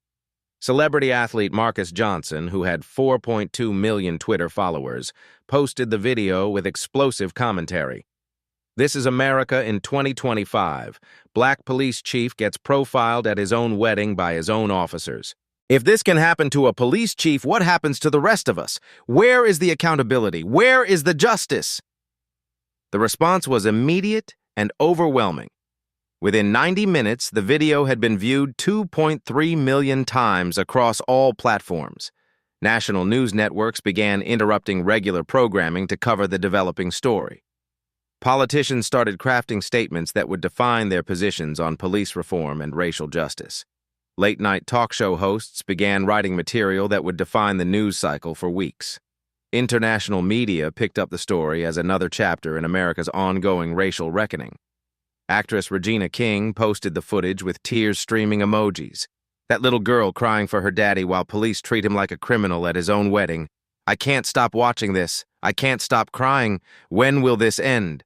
Celebrity athlete Marcus Johnson, who had 4.2 million Twitter followers, posted the video with explosive commentary. "This is America in 2025. Black police chief gets profiled at his own wedding by his own officers. If this can happen to a police chief, what happens to the rest of us? Where is the accountability? Where is the justice?" The response was immediate and overwhelming. Within 90 minutes, the video had been viewed 2.3 million times across all platforms. National news networks began interrupting regular programming to cover the developing story. Politicians started crafting statements that would define their positions on police reform and racial justice. Late-night talk show hosts began writing material that would define the news cycle for weeks. International media picked up the story as another chapter in America's ongoing racial reckoning. Actress Regina King posted the footage with tears-streaming emojis. "That little girl crying for her daddy while police treat him like a criminal at his own wedding. I can't stop watching this. I can't stop crying. When will this end?"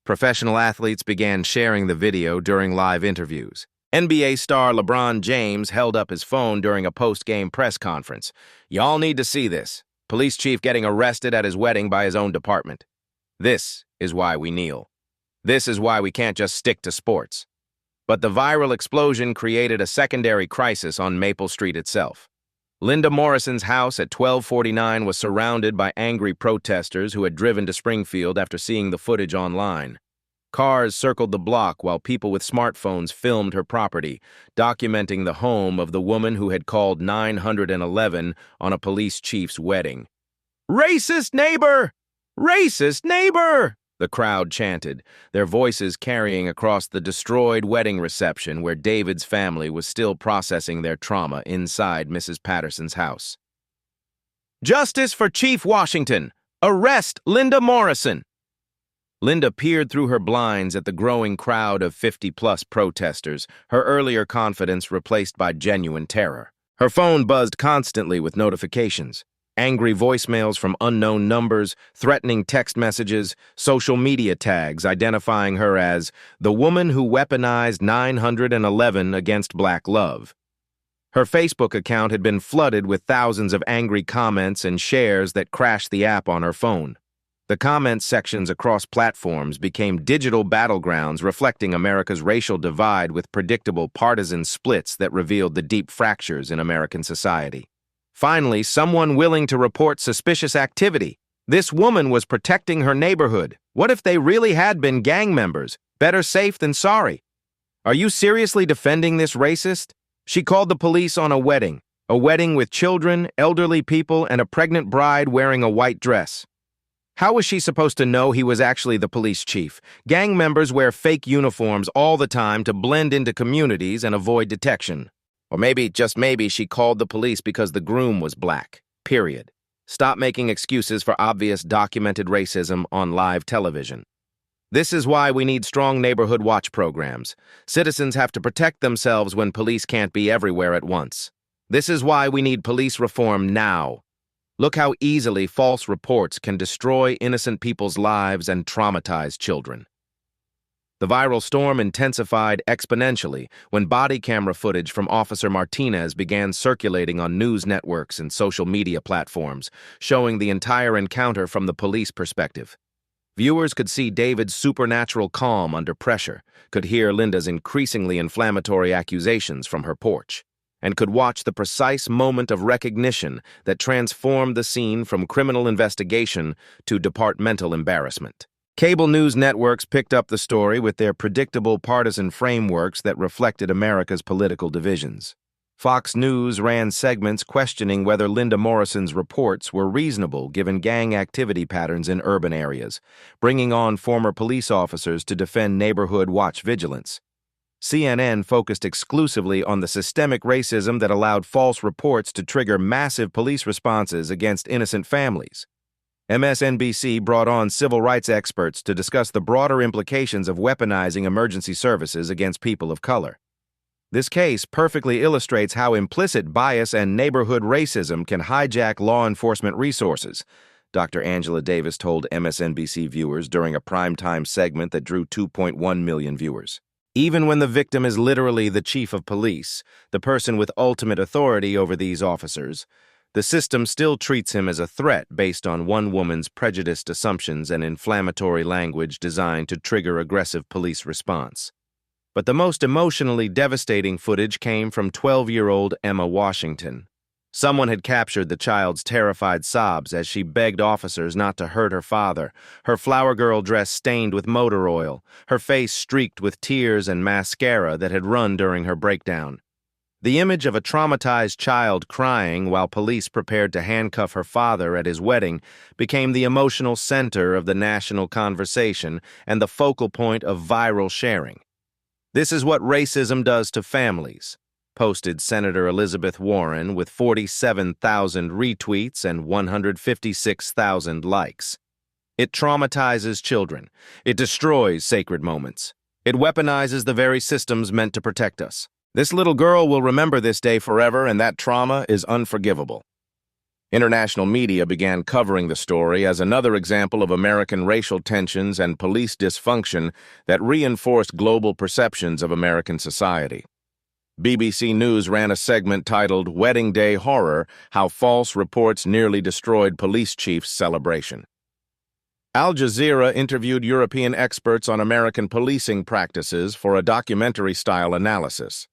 Professional athletes began sharing the video during live interviews. NBA star LeBron James held up his phone during a post-game press conference. "Y'all need to see this. Police chief getting arrested at his wedding by his own department. This is why we kneel. This is why we can't just stick to sports." But the viral explosion created a secondary crisis on Maple Street itself. Linda Morrison's house at 1249 was surrounded by angry protesters who had driven to Springfield after seeing the footage online. Cars circled the block while people with smartphones filmed her property, documenting the home of the woman who had called 911 on a police chief's wedding. "Racist neighbor! Racist neighbor!" the crowd chanted, their voices carrying across the destroyed wedding reception where David's family was still processing their trauma inside Mrs. Patterson's house. "Justice for Chief Washington! Arrest Linda Morrison!" Linda peered through her blinds at the growing crowd of 50-plus protesters, her earlier confidence replaced by genuine terror. Her phone buzzed constantly with notifications. Angry voicemails from unknown numbers, threatening text messages, social media tags identifying her as the woman who weaponized 911 against black love. Her Facebook account had been flooded with thousands of angry comments and shares that crashed the app on her phone. The comments sections across platforms became digital battlegrounds reflecting America's racial divide with predictable partisan splits that revealed the deep fractures in American society. Finally, someone willing to report suspicious activity. This woman was protecting her neighborhood. What if they really had been gang members? Better safe than sorry. Are you seriously defending this racist? She called the police on a wedding with children, elderly people, and a pregnant bride wearing a white dress. How was she supposed to know he was actually the police chief? Gang members wear fake uniforms all the time to blend into communities and avoid detection. Or maybe, just maybe, she called the police because the groom was black. Period. Stop making excuses for obvious documented racism on live television. This is why we need strong neighborhood watch programs. Citizens have to protect themselves when police can't be everywhere at once. This is why we need police reform now. Look how easily false reports can destroy innocent people's lives and traumatize children. The viral storm intensified exponentially when body camera footage from Officer Martinez began circulating on news networks and social media platforms, showing the entire encounter from the police perspective. Viewers could see David's supernatural calm under pressure, could hear Linda's increasingly inflammatory accusations from her porch, and could watch the precise moment of recognition that transformed the scene from criminal investigation to departmental embarrassment. Cable news networks picked up the story with their predictable partisan frameworks that reflected America's political divisions. Fox News ran segments questioning whether Linda Morrison's reports were reasonable given gang activity patterns in urban areas, bringing on former police officers to defend neighborhood watch vigilance. CNN focused exclusively on the systemic racism that allowed false reports to trigger massive police responses against innocent families. MSNBC brought on civil rights experts to discuss the broader implications of weaponizing emergency services against people of color. This case perfectly illustrates how implicit bias and neighborhood racism can hijack law enforcement resources, Dr. Angela Davis told MSNBC viewers during a primetime segment that drew 2.1 million viewers. Even when the victim is literally the chief of police, the person with ultimate authority over these officers, the system still treats him as a threat based on one woman's prejudiced assumptions and inflammatory language designed to trigger aggressive police response. But the most emotionally devastating footage came from 12-year-old Emma Washington. Someone had captured the child's terrified sobs as she begged officers not to hurt her father, her flower girl dress stained with motor oil, her face streaked with tears and mascara that had run during her breakdown. The image of a traumatized child crying while police prepared to handcuff her father at his wedding became the emotional center of the national conversation and the focal point of viral sharing. "This is what racism does to families," posted Senator Elizabeth Warren with 47,000 retweets and 156,000 likes. "It traumatizes children. It destroys sacred moments. It weaponizes the very systems meant to protect us. This little girl will remember this day forever, and that trauma is unforgivable." International media began covering the story as another example of American racial tensions and police dysfunction that reinforced global perceptions of American society. BBC News ran a segment titled "Wedding Day Horror: How False Reports Nearly Destroyed Police Chief's Celebration." Al Jazeera interviewed European experts on American policing practices for a documentary-style analysis.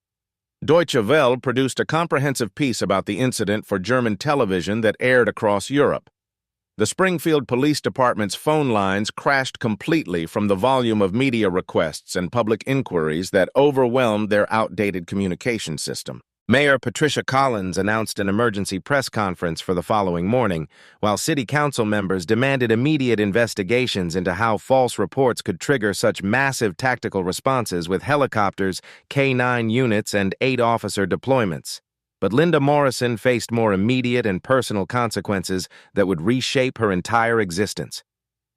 Deutsche Welle produced a comprehensive piece about the incident for German television that aired across Europe. The Springfield Police Department's phone lines crashed completely from the volume of media requests and public inquiries that overwhelmed their outdated communication system. Mayor Patricia Collins announced an emergency press conference for the following morning, while city council members demanded immediate investigations into how false reports could trigger such massive tactical responses with helicopters, K-9 units, and 8-officer deployments. But Linda Morrison faced more immediate and personal consequences that would reshape her entire existence.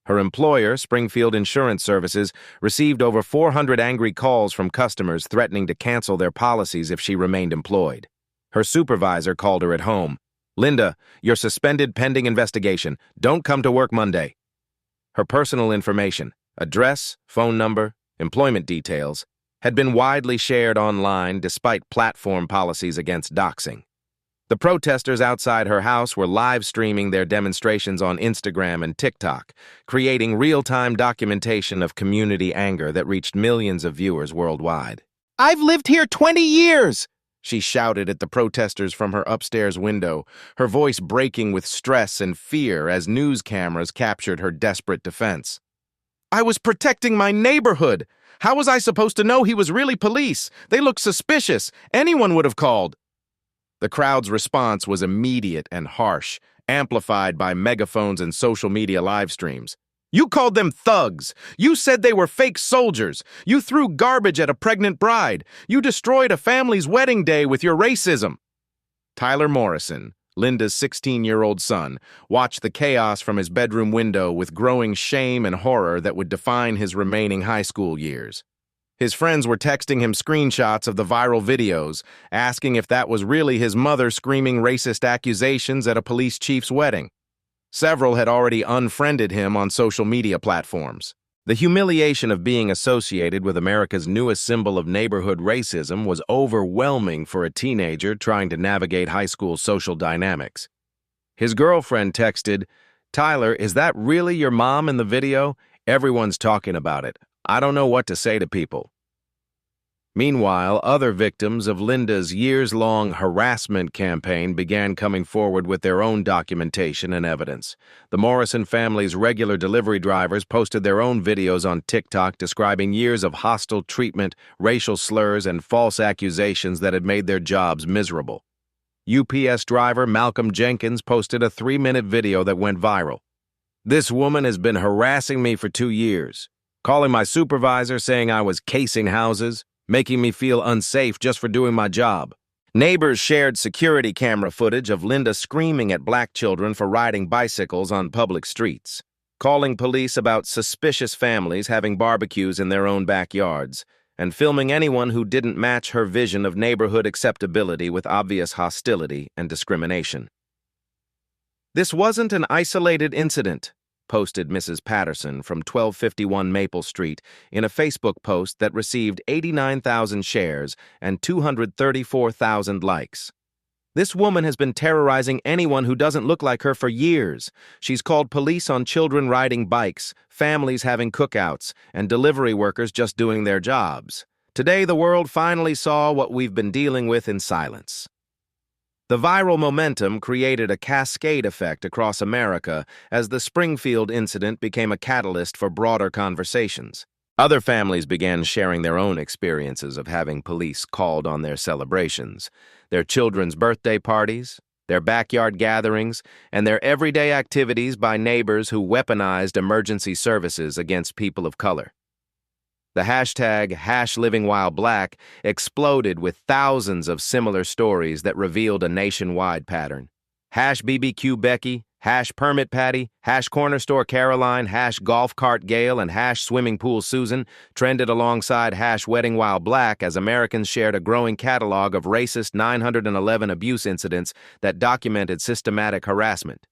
Her employer, Springfield Insurance Services, received over 400 angry calls from customers threatening to cancel their policies if she remained employed. Her supervisor called her at home. "Linda, you're suspended pending investigation. Don't come to work Monday." Her personal information, address, phone number, employment details, had been widely shared online despite platform policies against doxing. The protesters outside her house were live streaming their demonstrations on Instagram and TikTok, creating real-time documentation of community anger that reached millions of viewers worldwide. "I've lived here 20 years!" she shouted at the protesters from her upstairs window, her voice breaking with stress and fear as news cameras captured her desperate defense. "I was protecting my neighborhood! How was I supposed to know he was really police? They looked suspicious. Anyone would have called." The crowd's response was immediate and harsh, amplified by megaphones and social media live streams. "You called them thugs. You said they were fake soldiers. You threw garbage at a pregnant bride. You destroyed a family's wedding day with your racism." Tyler Morrison, Linda's 16-year-old son, watched the chaos from his bedroom window with growing shame and horror that would define his remaining high school years. His friends were texting him screenshots of the viral videos, asking if that was really his mother screaming racist accusations at a police chief's wedding. Several had already unfriended him on social media platforms. The humiliation of being associated with America's newest symbol of neighborhood racism was overwhelming for a teenager trying to navigate high school social dynamics. His girlfriend texted, "Tyler, is that really your mom in the video? Everyone's talking about it. I don't know what to say to people." Meanwhile, other victims of Linda's years-long harassment campaign began coming forward with their own documentation and evidence. The Morrison family's regular delivery drivers posted their own videos on TikTok describing years of hostile treatment, racial slurs, and false accusations that had made their jobs miserable. UPS driver Malcolm Jenkins posted a 3-minute video that went viral. "This woman has been harassing me for 2 years, calling my supervisor saying I was casing houses, making me feel unsafe just for doing my job." Neighbors shared security camera footage of Linda screaming at black children for riding bicycles on public streets, calling police about suspicious families having barbecues in their own backyards, and filming anyone who didn't match her vision of neighborhood acceptability with obvious hostility and discrimination. "This wasn't an isolated incident," posted Mrs. Patterson from 1251 Maple Street in a Facebook post that received 89,000 shares and 234,000 likes. "This woman has been terrorizing anyone who doesn't look like her for years. She's called police on children riding bikes, families having cookouts, and delivery workers just doing their jobs. Today, the world finally saw what we've been dealing with in silence." The viral momentum created a cascade effect across America as the Springfield incident became a catalyst for broader conversations. Other families began sharing their own experiences of having police called on their celebrations, their children's birthday parties, their backyard gatherings, and their everyday activities by neighbors who weaponized emergency services against people of color. The hashtag #LivingWhileBlack exploded with thousands of similar stories that revealed a nationwide pattern. #BBQ Becky, #Permit Patty, #Corner Store Caroline, #Golf Cart Gail, and #Swimming Pool Susan trended alongside #WeddingWhileBlack as Americans shared a growing catalog of racist 911 abuse incidents that documented systematic harassment.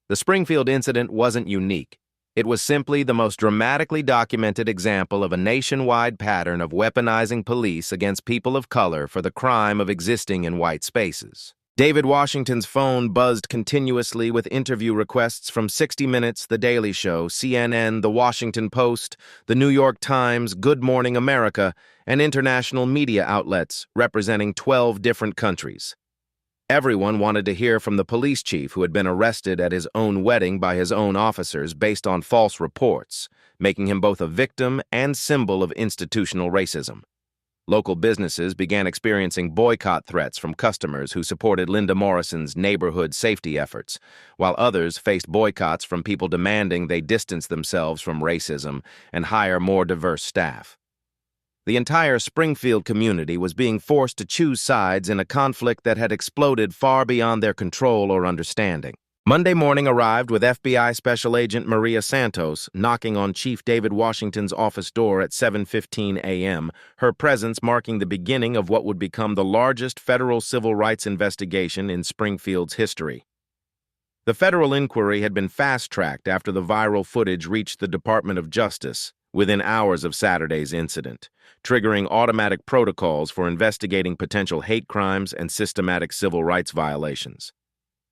The Springfield incident wasn't unique. It was simply the most dramatically documented example of a nationwide pattern of weaponizing police against people of color for the crime of existing in white spaces. David Washington's phone buzzed continuously with interview requests from 60 Minutes, The Daily Show, CNN, The Washington Post, The New York Times, Good Morning America, and international media outlets representing 12 different countries. Everyone wanted to hear from the police chief who had been arrested at his own wedding by his own officers based on false reports, making him both a victim and symbol of institutional racism. Local businesses began experiencing boycott threats from customers who supported Linda Morrison's neighborhood safety efforts, while others faced boycotts from people demanding they distance themselves from racism and hire more diverse staff. The entire Springfield community was being forced to choose sides in a conflict that had exploded far beyond their control or understanding. Monday morning arrived with FBI Special Agent Maria Santos knocking on Chief David Washington's office door at 7:15 a.m., her presence marking the beginning of what would become the largest federal civil rights investigation in Springfield's history. The federal inquiry had been fast-tracked after the viral footage reached the Department of Justice within hours of Saturday's incident, triggering automatic protocols for investigating potential hate crimes and systematic civil rights violations.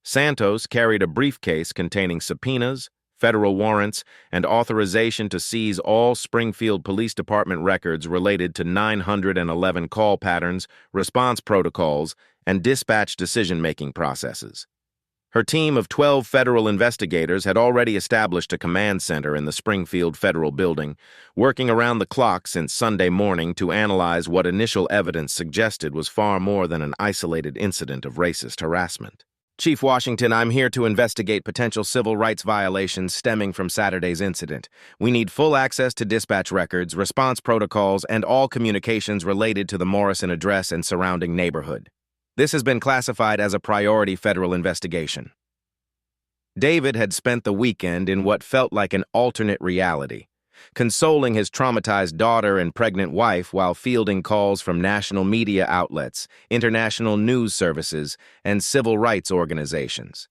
Santos carried a briefcase containing subpoenas, federal warrants, and authorization to seize all Springfield Police Department records related to 911 call patterns, response protocols, and dispatch decision-making processes. Her team of 12 federal investigators had already established a command center in the Springfield Federal Building, working around the clock since Sunday morning to analyze what initial evidence suggested was far more than an isolated incident of racist harassment. "Chief Washington, I'm here to investigate potential civil rights violations stemming from Saturday's incident. We need full access to dispatch records, response protocols, and all communications related to the Morrison address and surrounding neighborhood. This has been classified as a priority federal investigation." David had spent the weekend in what felt like an alternate reality, consoling his traumatized daughter and pregnant wife while fielding calls from national media outlets, international news services, and civil rights organizations.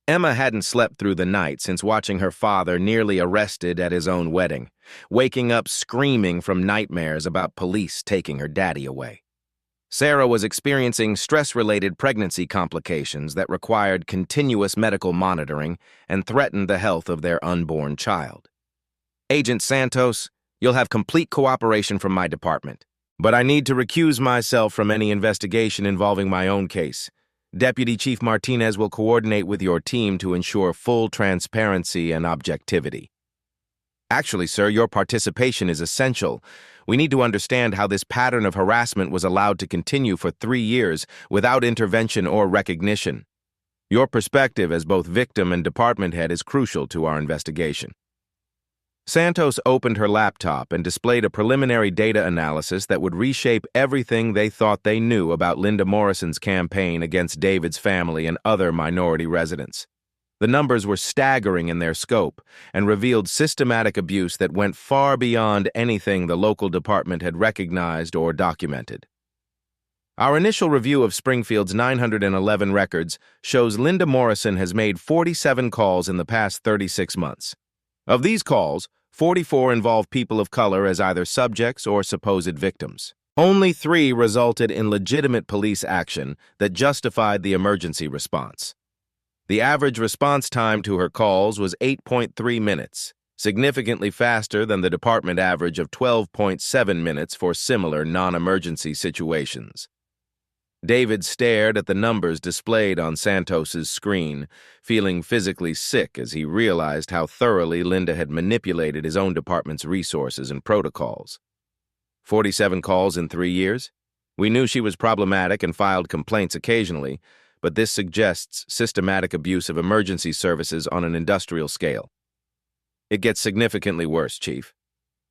Emma hadn't slept through the night since watching her father nearly arrested at his own wedding, waking up screaming from nightmares about police taking her daddy away. Sarah was experiencing stress-related pregnancy complications that required continuous medical monitoring and threatened the health of their unborn child. "Agent Santos, you'll have complete cooperation from my department. But I need to recuse myself from any investigation involving my own case. Deputy Chief Martinez will coordinate with your team to ensure full transparency and objectivity. Actually, sir, your participation is essential. We need to understand how this pattern of harassment was allowed to continue for 3 years without intervention or recognition. Your perspective as both victim and department head is crucial to our investigation. Santos opened her laptop and displayed a preliminary data analysis that would reshape everything they thought they knew about Linda Morrison's campaign against David's family and other minority residents. The numbers were staggering in their scope and revealed systematic abuse that went far beyond anything the local department had recognized or documented. Our initial review of Springfield's 911 records shows Linda Morrison has made 47 calls in the past 36 months. Of these calls, 44 involve people of color as either subjects or supposed victims. Only 3 resulted in legitimate police action that justified the emergency response. The average response time to her calls was 8.3 minutes, significantly faster than the department average of 12.7 minutes for similar non-emergency situations. David stared at the numbers displayed on Santos's screen, feeling physically sick as he realized how thoroughly Linda had manipulated his own department's resources and protocols. 47 calls in 3 years? We knew she was problematic and filed complaints occasionally, but this suggests systematic abuse of emergency services on an industrial scale. It gets significantly worse, Chief.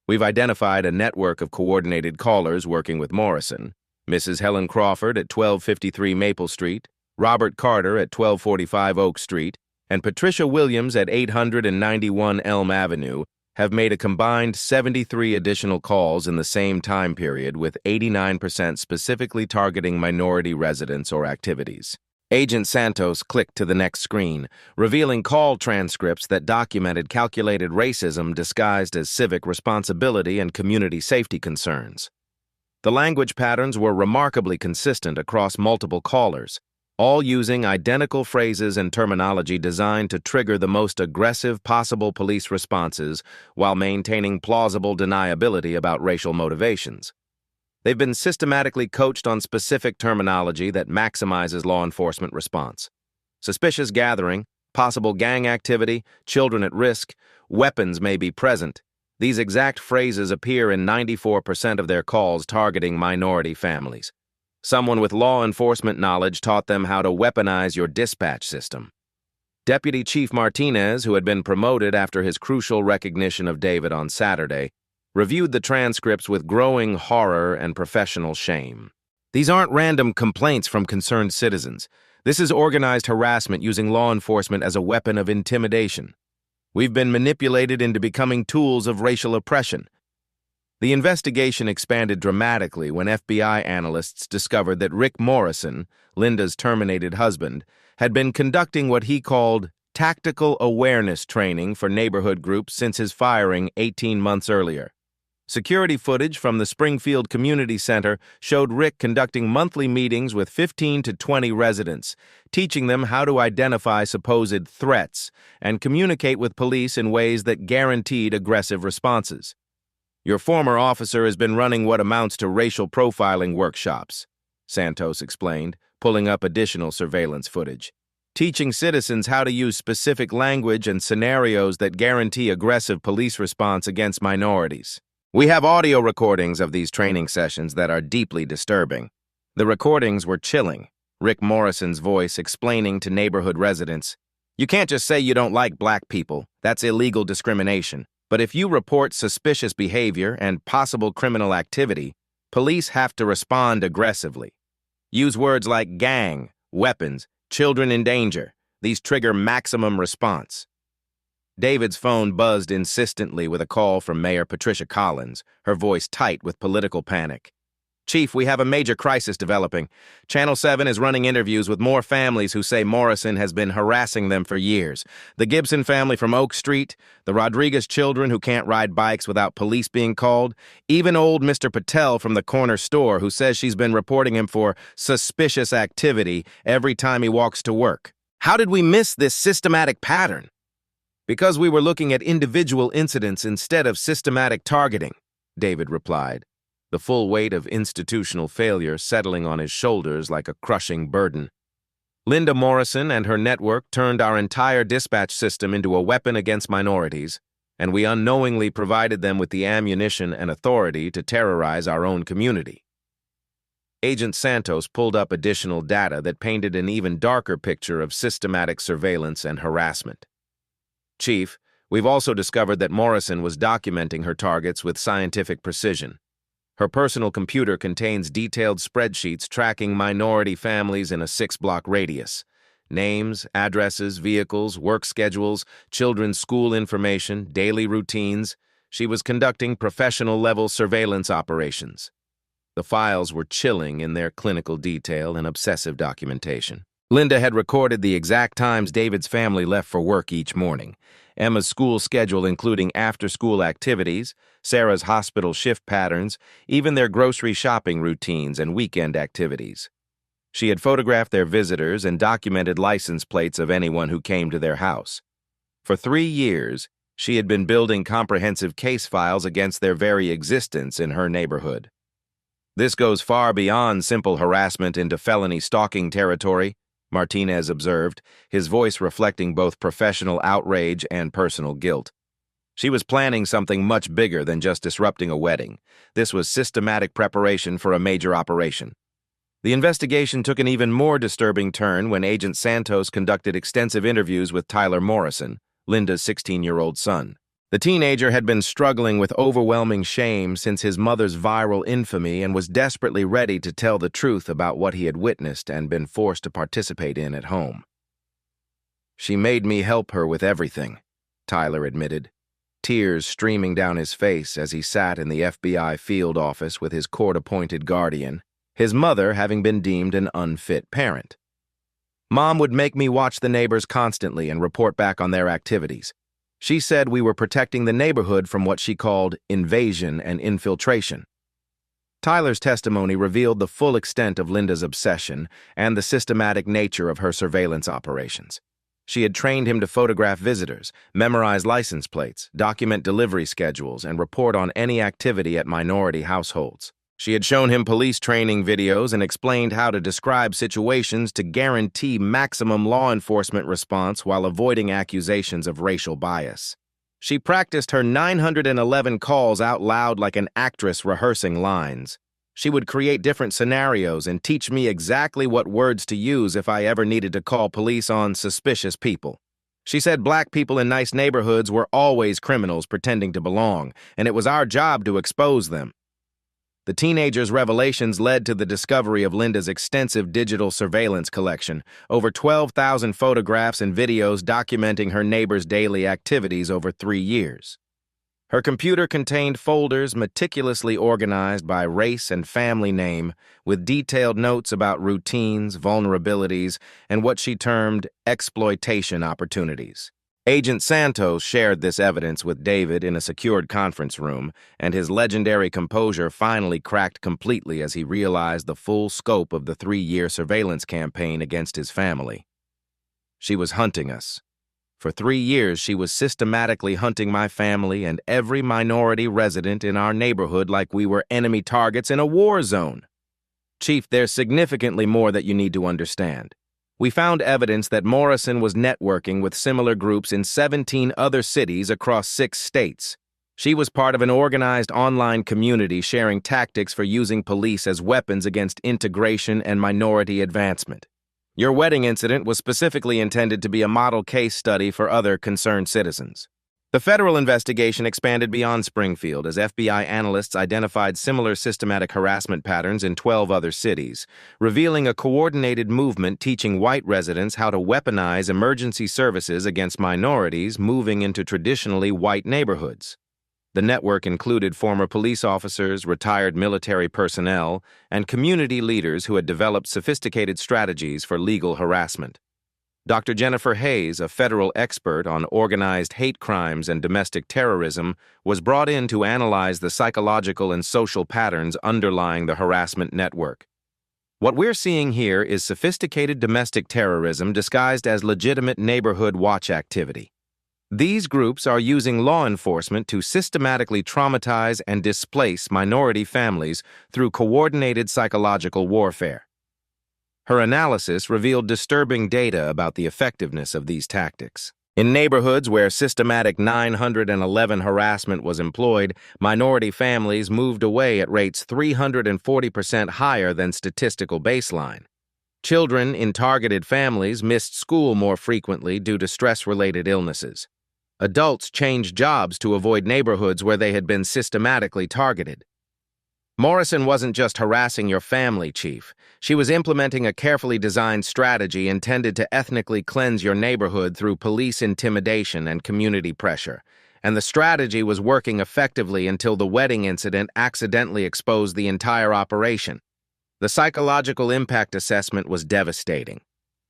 We've identified a network of coordinated callers working with Morrison, Mrs. Helen Crawford at 1253 Maple Street, Robert Carter at 1245 Oak Street, and Patricia Williams at 891 Elm Avenue have made a combined 73 additional calls in the same time period, with 89% specifically targeting minority residents or activities. Agent Santos clicked to the next screen, revealing call transcripts that documented calculated racism disguised as civic responsibility and community safety concerns. The language patterns were remarkably consistent across multiple callers, all using identical phrases and terminology designed to trigger the most aggressive possible police responses while maintaining plausible deniability about racial motivations. They've been systematically coached on specific terminology that maximizes law enforcement response. Suspicious gathering, possible gang activity, children at risk, weapons may be present. These exact phrases appear in 94% of their calls targeting minority families. Someone with law enforcement knowledge taught them how to weaponize your dispatch system. Deputy Chief Martinez, who had been promoted after his crucial recognition of David on Saturday, reviewed the transcripts with growing horror and professional shame. These aren't random complaints from concerned citizens. This is organized harassment using law enforcement as a weapon of intimidation. We've been manipulated into becoming tools of racial oppression. The investigation expanded dramatically when FBI analysts discovered that Rick Morrison, Linda's terminated husband, had been conducting what he called tactical awareness training for neighborhood groups since his firing 18 months earlier. Security footage from the Springfield Community Center showed Rick conducting monthly meetings with 15 to 20 residents, teaching them how to identify supposed threats and communicate with police in ways that guaranteed aggressive responses. Your former officer has been running what amounts to racial profiling workshops, Santos explained, pulling up additional surveillance footage, teaching citizens how to use specific language and scenarios that guarantee aggressive police response against minorities. We have audio recordings of these training sessions that are deeply disturbing. The recordings were chilling, Rick Morrison's voice explaining to neighborhood residents, "You can't just say you don't like black people. That's illegal discrimination. But if you report suspicious behavior and possible criminal activity, police have to respond aggressively. Use words like gang, weapons, children in danger. These trigger maximum response." David's phone buzzed insistently with a call from Mayor Patricia Collins, her voice tight with political panic. "Chief, we have a major crisis developing. Channel 7 is running interviews with more families who say Morrison has been harassing them for years. The Gibson family from Oak Street, the Rodriguez children who can't ride bikes without police being called, even old Mr. Patel from the corner store who says she's been reporting him for suspicious activity every time he walks to work. How did we miss this systematic pattern?" "Because we were looking at individual incidents instead of systematic targeting," David replied. the full weight of institutional failure settling on his shoulders like a crushing burden. Linda Morrison and her network turned our entire dispatch system into a weapon against minorities, and we unknowingly provided them with the ammunition and authority to terrorize our own community. Agent Santos pulled up additional data that painted an even darker picture of systematic surveillance and harassment. Chief, we've also discovered that Morrison was documenting her targets with scientific precision. Her personal computer contains detailed spreadsheets tracking minority families in a 6-block radius. Names, addresses, vehicles, work schedules, children's school information, daily routines. She was conducting professional-level surveillance operations. The files were chilling in their clinical detail and obsessive documentation. Linda had recorded the exact times David's family left for work each morning, Emma's school schedule including after-school activities, Sarah's hospital shift patterns, even their grocery shopping routines and weekend activities. She had photographed their visitors and documented license plates of anyone who came to their house. For 3 years, she had been building comprehensive case files against their very existence in her neighborhood. This goes far beyond simple harassment into felony stalking territory, Martinez observed, his voice reflecting both professional outrage and personal guilt. She was planning something much bigger than just disrupting a wedding. This was systematic preparation for a major operation. The investigation took an even more disturbing turn when Agent Santos conducted extensive interviews with Tyler Morrison, Linda's 16-year-old son. The teenager had been struggling with overwhelming shame since his mother's viral infamy and was desperately ready to tell the truth about what he had witnessed and been forced to participate in at home. "She made me help her with everything," Tyler admitted, tears streaming down his face as he sat in the FBI field office with his court-appointed guardian, his mother having been deemed an unfit parent. "Mom would make me watch the neighbors constantly and report back on their activities. She said we were protecting the neighborhood from what she called invasion and infiltration." Tyler's testimony revealed the full extent of Linda's obsession and the systematic nature of her surveillance operations. She had trained him to photograph visitors, memorize license plates, document delivery schedules, and report on any activity at minority households. She had shown him police training videos and explained how to describe situations to guarantee maximum law enforcement response while avoiding accusations of racial bias. She practiced her 911 calls out loud like an actress rehearsing lines. She would create different scenarios and teach me exactly what words to use if I ever needed to call police on suspicious people. She said black people in nice neighborhoods were always criminals pretending to belong, and it was our job to expose them. The teenager's revelations led to the discovery of Linda's extensive digital surveillance collection, over 12,000 photographs and videos documenting her neighbors' daily activities over 3 years. Her computer contained folders meticulously organized by race and family name, with detailed notes about routines, vulnerabilities, and what she termed exploitation opportunities. Agent Santos shared this evidence with David in a secured conference room, and his legendary composure finally cracked completely as he realized the full scope of the 3-year surveillance campaign against his family. "She was hunting us. For 3 years, she was systematically hunting my family and every minority resident in our neighborhood like we were enemy targets in a war zone. Chief, there's significantly more that you need to understand. We found evidence that Morrison was networking with similar groups in 17 other cities across 6 states. She was part of an organized online community sharing tactics for using police as weapons against integration and minority advancement. Your wedding incident was specifically intended to be a model case study for other concerned citizens." The federal investigation expanded beyond Springfield as FBI analysts identified similar systematic harassment patterns in 12 other cities, revealing a coordinated movement teaching white residents how to weaponize emergency services against minorities moving into traditionally white neighborhoods. The network included former police officers, retired military personnel, and community leaders who had developed sophisticated strategies for legal harassment. Dr. Jennifer Hayes, a federal expert on organized hate crimes and domestic terrorism, was brought in to analyze the psychological and social patterns underlying the harassment network. What we're seeing here is sophisticated domestic terrorism disguised as legitimate neighborhood watch activity. These groups are using law enforcement to systematically traumatize and displace minority families through coordinated psychological warfare. Her analysis revealed disturbing data about the effectiveness of these tactics. In neighborhoods where systematic 911 harassment was employed, minority families moved away at rates 340% higher than statistical baseline. Children in targeted families missed school more frequently due to stress-related illnesses. Adults changed jobs to avoid neighborhoods where they had been systematically targeted. Morrison wasn't just harassing your family, Chief. She was implementing a carefully designed strategy intended to ethnically cleanse your neighborhood through police intimidation and community pressure. And the strategy was working effectively until the wedding incident accidentally exposed the entire operation. The psychological impact assessment was devastating.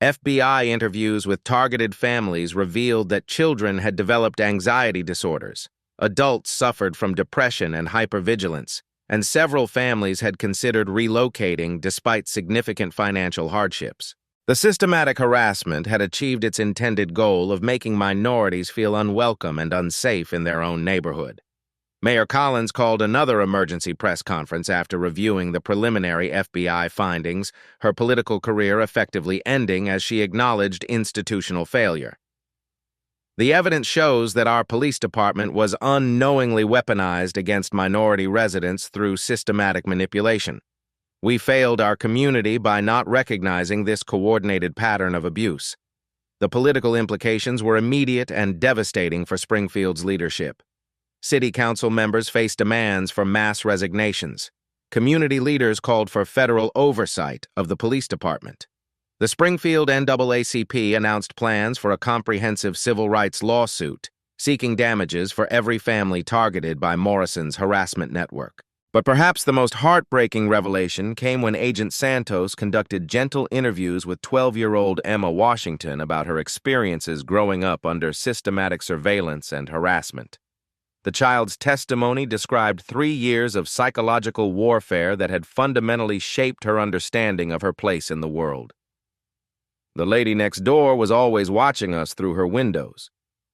FBI interviews with targeted families revealed that children had developed anxiety disorders, adults suffered from depression and hypervigilance, and several families had considered relocating despite significant financial hardships. The systematic harassment had achieved its intended goal of making minorities feel unwelcome and unsafe in their own neighborhood. Mayor Collins called another emergency press conference after reviewing the preliminary FBI findings, her political career effectively ending as she acknowledged institutional failure. The evidence shows that our police department was unknowingly weaponized against minority residents through systematic manipulation. We failed our community by not recognizing this coordinated pattern of abuse. The political implications were immediate and devastating for Springfield's leadership. City council members faced demands for mass resignations. Community leaders called for federal oversight of the police department. The Springfield NAACP announced plans for a comprehensive civil rights lawsuit, seeking damages for every family targeted by Morrison's harassment network. But perhaps the most heartbreaking revelation came when Agent Santos conducted gentle interviews with 12-year-old Emma Washington about her experiences growing up under systematic surveillance and harassment. The child's testimony described 3 years of psychological warfare that had fundamentally shaped her understanding of her place in the world. The lady next door was always watching us through her windows.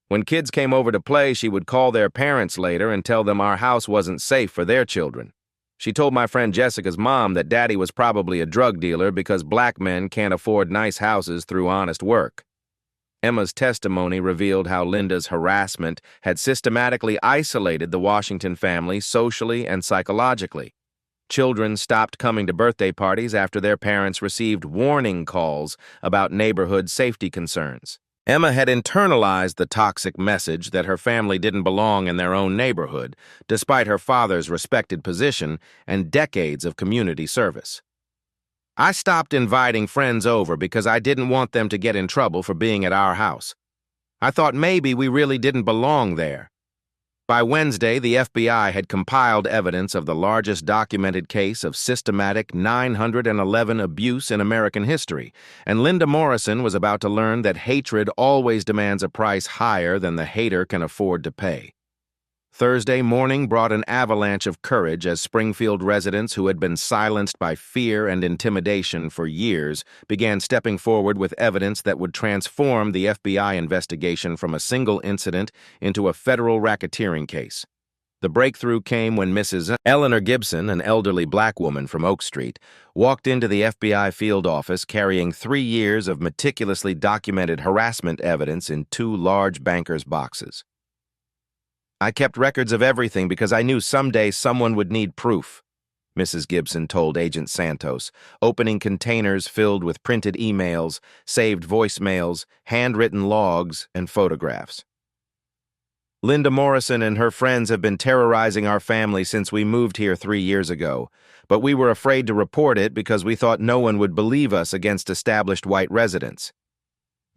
When kids came over to play, she would call their parents later and tell them our house wasn't safe for their children. She told my friend Jessica's mom that Daddy was probably a drug dealer because black men can't afford nice houses through honest work. Emma's testimony revealed how Linda's harassment had systematically isolated the Washington family socially and psychologically. Children stopped coming to birthday parties after their parents received warning calls about neighborhood safety concerns. Emma had internalized the toxic message that her family didn't belong in their own neighborhood, despite her father's respected position and decades of community service. I stopped inviting friends over because I didn't want them to get in trouble for being at our house. I thought maybe we really didn't belong there. By Wednesday, the FBI had compiled evidence of the largest documented case of systematic 911 abuse in American history, and Linda Morrison was about to learn that hatred always demands a price higher than the hater can afford to pay. Thursday morning brought an avalanche of courage as Springfield residents who had been silenced by fear and intimidation for years began stepping forward with evidence that would transform the FBI investigation from a single incident into a federal racketeering case. The breakthrough came when Mrs. Eleanor Gibson, an elderly black woman from Oak Street, walked into the FBI field office carrying 3 years of meticulously documented harassment evidence in 2 large banker's boxes. I kept records of everything because I knew someday someone would need proof, Mrs. Gibson told Agent Santos, opening containers filled with printed emails, saved voicemails, handwritten logs, and photographs. Linda Morrison and her friends have been terrorizing our family since we moved here 3 years ago, but we were afraid to report it because we thought no one would believe us against established white residents.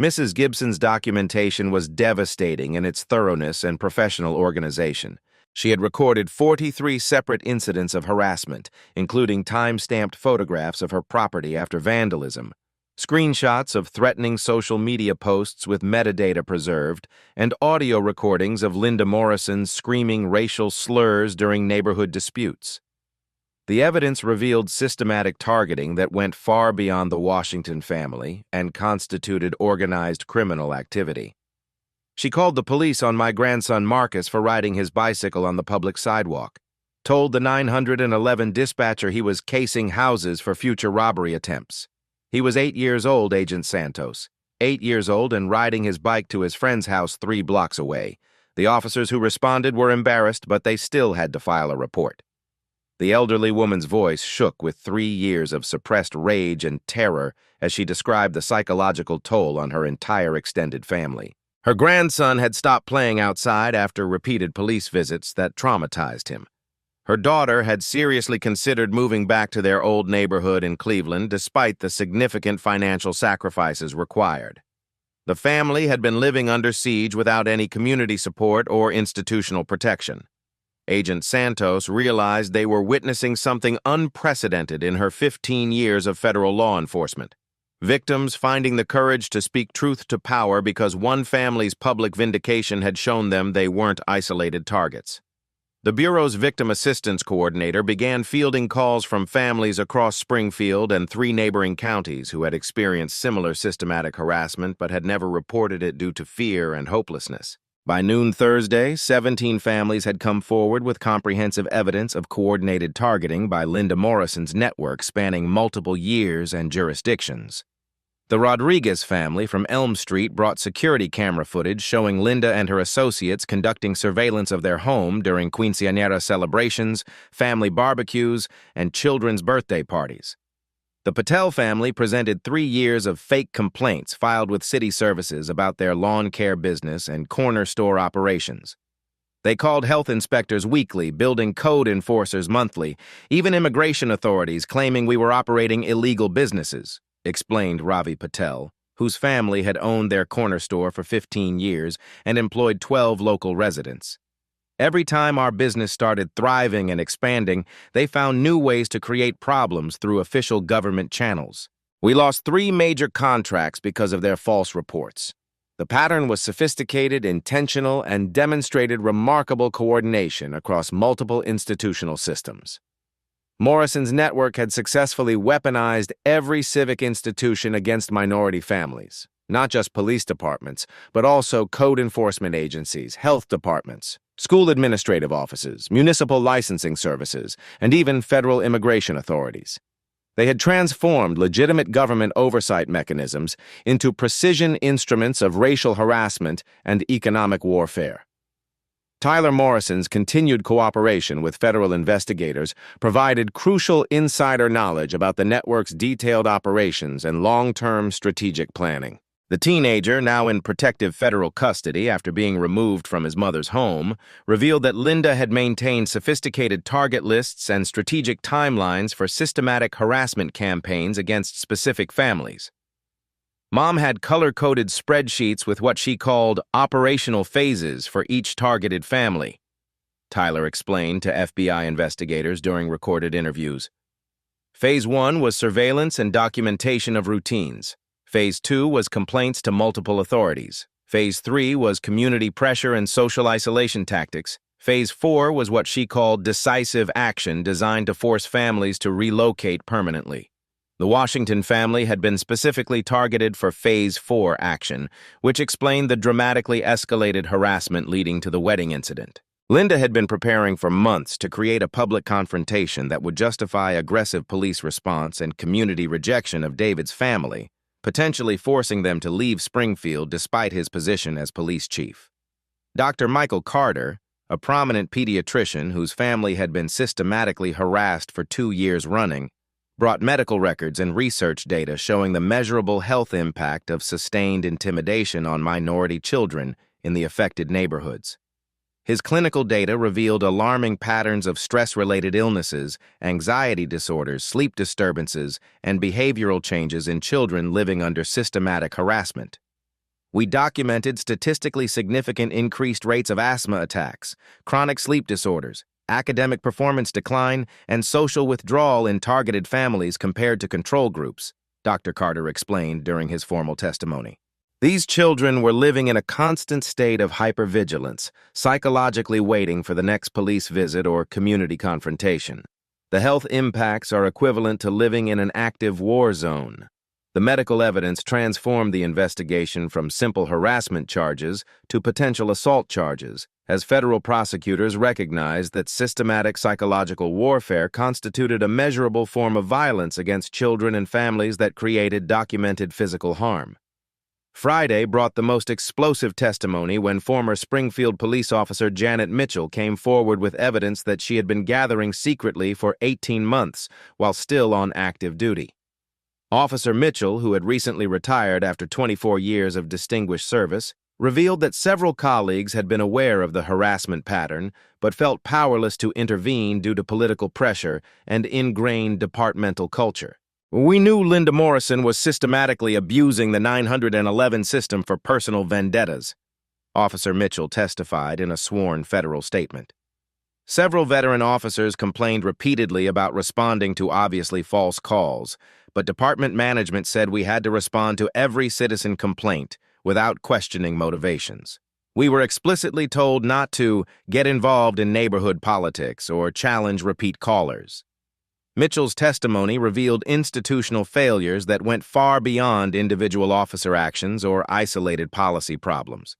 Mrs. Gibson's documentation was devastating in its thoroughness and professional organization. She had recorded 43 separate incidents of harassment, including time-stamped photographs of her property after vandalism, screenshots of threatening social media posts with metadata preserved, and audio recordings of Linda Morrison screaming racial slurs during neighborhood disputes. The evidence revealed systematic targeting that went far beyond the Washington family and constituted organized criminal activity. She called the police on my grandson Marcus for riding his bicycle on the public sidewalk, told the 911 dispatcher he was casing houses for future robbery attempts. He was 8 years old, Agent Santos. 8 years old and riding his bike to his friend's house 3 blocks away. The officers who responded were embarrassed, but they still had to file a report. The elderly woman's voice shook with 3 years of suppressed rage and terror as she described the psychological toll on her entire extended family. Her grandson had stopped playing outside after repeated police visits that traumatized him. Her daughter had seriously considered moving back to their old neighborhood in Cleveland despite the significant financial sacrifices required. The family had been living under siege without any community support or institutional protection. Agent Santos realized they were witnessing something unprecedented in her 15 years of federal law enforcement. Victims finding the courage to speak truth to power because one family's public vindication had shown them they weren't isolated targets. The Bureau's Victim Assistance Coordinator began fielding calls from families across Springfield and 3 neighboring counties who had experienced similar systematic harassment but had never reported it due to fear and hopelessness. By noon Thursday, 17 families had come forward with comprehensive evidence of coordinated targeting by Linda Morrison's network spanning multiple years and jurisdictions. The Rodriguez family from Elm Street brought security camera footage showing Linda and her associates conducting surveillance of their home during quinceañera celebrations, family barbecues, and children's birthday parties. The Patel family presented 3 years of fake complaints filed with city services about their lawn care business and corner store operations. They called health inspectors weekly, building code enforcers monthly, even immigration authorities claiming we were operating illegal businesses, explained Ravi Patel, whose family had owned their corner store for 15 years and employed 12 local residents. Every time our business started thriving and expanding, they found new ways to create problems through official government channels. We lost 3 major contracts because of their false reports. The pattern was sophisticated, intentional, and demonstrated remarkable coordination across multiple institutional systems. Morrison's network had successfully weaponized every civic institution against minority families, not just police departments, but also code enforcement agencies, health departments, school administrative offices, municipal licensing services, and even federal immigration authorities. They had transformed legitimate government oversight mechanisms into precision instruments of racial harassment and economic warfare. Tyler Morrison's continued cooperation with federal investigators provided crucial insider knowledge about the network's detailed operations and long-term strategic planning. The teenager, now in protective federal custody after being removed from his mother's home, revealed that Linda had maintained sophisticated target lists and strategic timelines for systematic harassment campaigns against specific families. Mom had color-coded spreadsheets with what she called operational phases for each targeted family, Tyler explained to FBI investigators during recorded interviews. Phase 1 was surveillance and documentation of routines. Phase 2 was complaints to multiple authorities. Phase 3 was community pressure and social isolation tactics. Phase 4 was what she called decisive action designed to force families to relocate permanently. The Washington family had been specifically targeted for Phase 4 action, which explained the dramatically escalated harassment leading to the wedding incident. Linda had been preparing for months to create a public confrontation that would justify aggressive police response and community rejection of David's family, potentially forcing them to leave Springfield despite his position as police chief. Dr. Michael Carter, a prominent pediatrician whose family had been systematically harassed for 2 years running, brought medical records and research data showing the measurable health impact of sustained intimidation on minority children in the affected neighborhoods. His clinical data revealed alarming patterns of stress-related illnesses, anxiety disorders, sleep disturbances, and behavioral changes in children living under systematic harassment. We documented statistically significant increased rates of asthma attacks, chronic sleep disorders, academic performance decline, and social withdrawal in targeted families compared to control groups, Dr. Carter explained during his formal testimony. These children were living in a constant state of hypervigilance, psychologically waiting for the next police visit or community confrontation. The health impacts are equivalent to living in an active war zone. The medical evidence transformed the investigation from simple harassment charges to potential assault charges, as federal prosecutors recognized that systematic psychological warfare constituted a measurable form of violence against children and families that created documented physical harm. Friday brought the most explosive testimony when former Springfield police officer Janet Mitchell came forward with evidence that she had been gathering secretly for 18 months while still on active duty. Officer Mitchell, who had recently retired after 24 years of distinguished service, revealed that several colleagues had been aware of the harassment pattern but felt powerless to intervene due to political pressure and ingrained departmental culture. "We knew Linda Morrison was systematically abusing the 911 system for personal vendettas," Officer Mitchell testified in a sworn federal statement. Several veteran officers complained repeatedly about responding to obviously false calls, but department management said we had to respond to every citizen complaint without questioning motivations. We were explicitly told not to get involved in neighborhood politics or challenge repeat callers. Mitchell's testimony revealed institutional failures that went far beyond individual officer actions or isolated policy problems.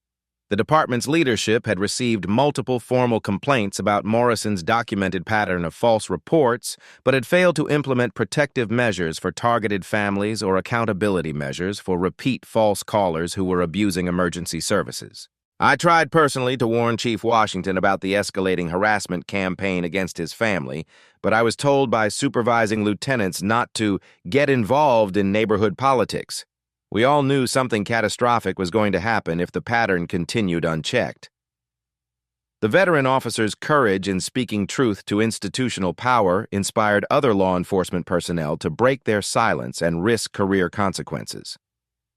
The department's leadership had received multiple formal complaints about Morrison's documented pattern of false reports, but had failed to implement protective measures for targeted families or accountability measures for repeat false callers who were abusing emergency services. "I tried personally to warn Chief Washington about the escalating harassment campaign against his family, but I was told by supervising lieutenants not to get involved in neighborhood politics. We all knew something catastrophic was going to happen if the pattern continued unchecked." The veteran officer's courage in speaking truth to institutional power inspired other law enforcement personnel to break their silence and risk career consequences.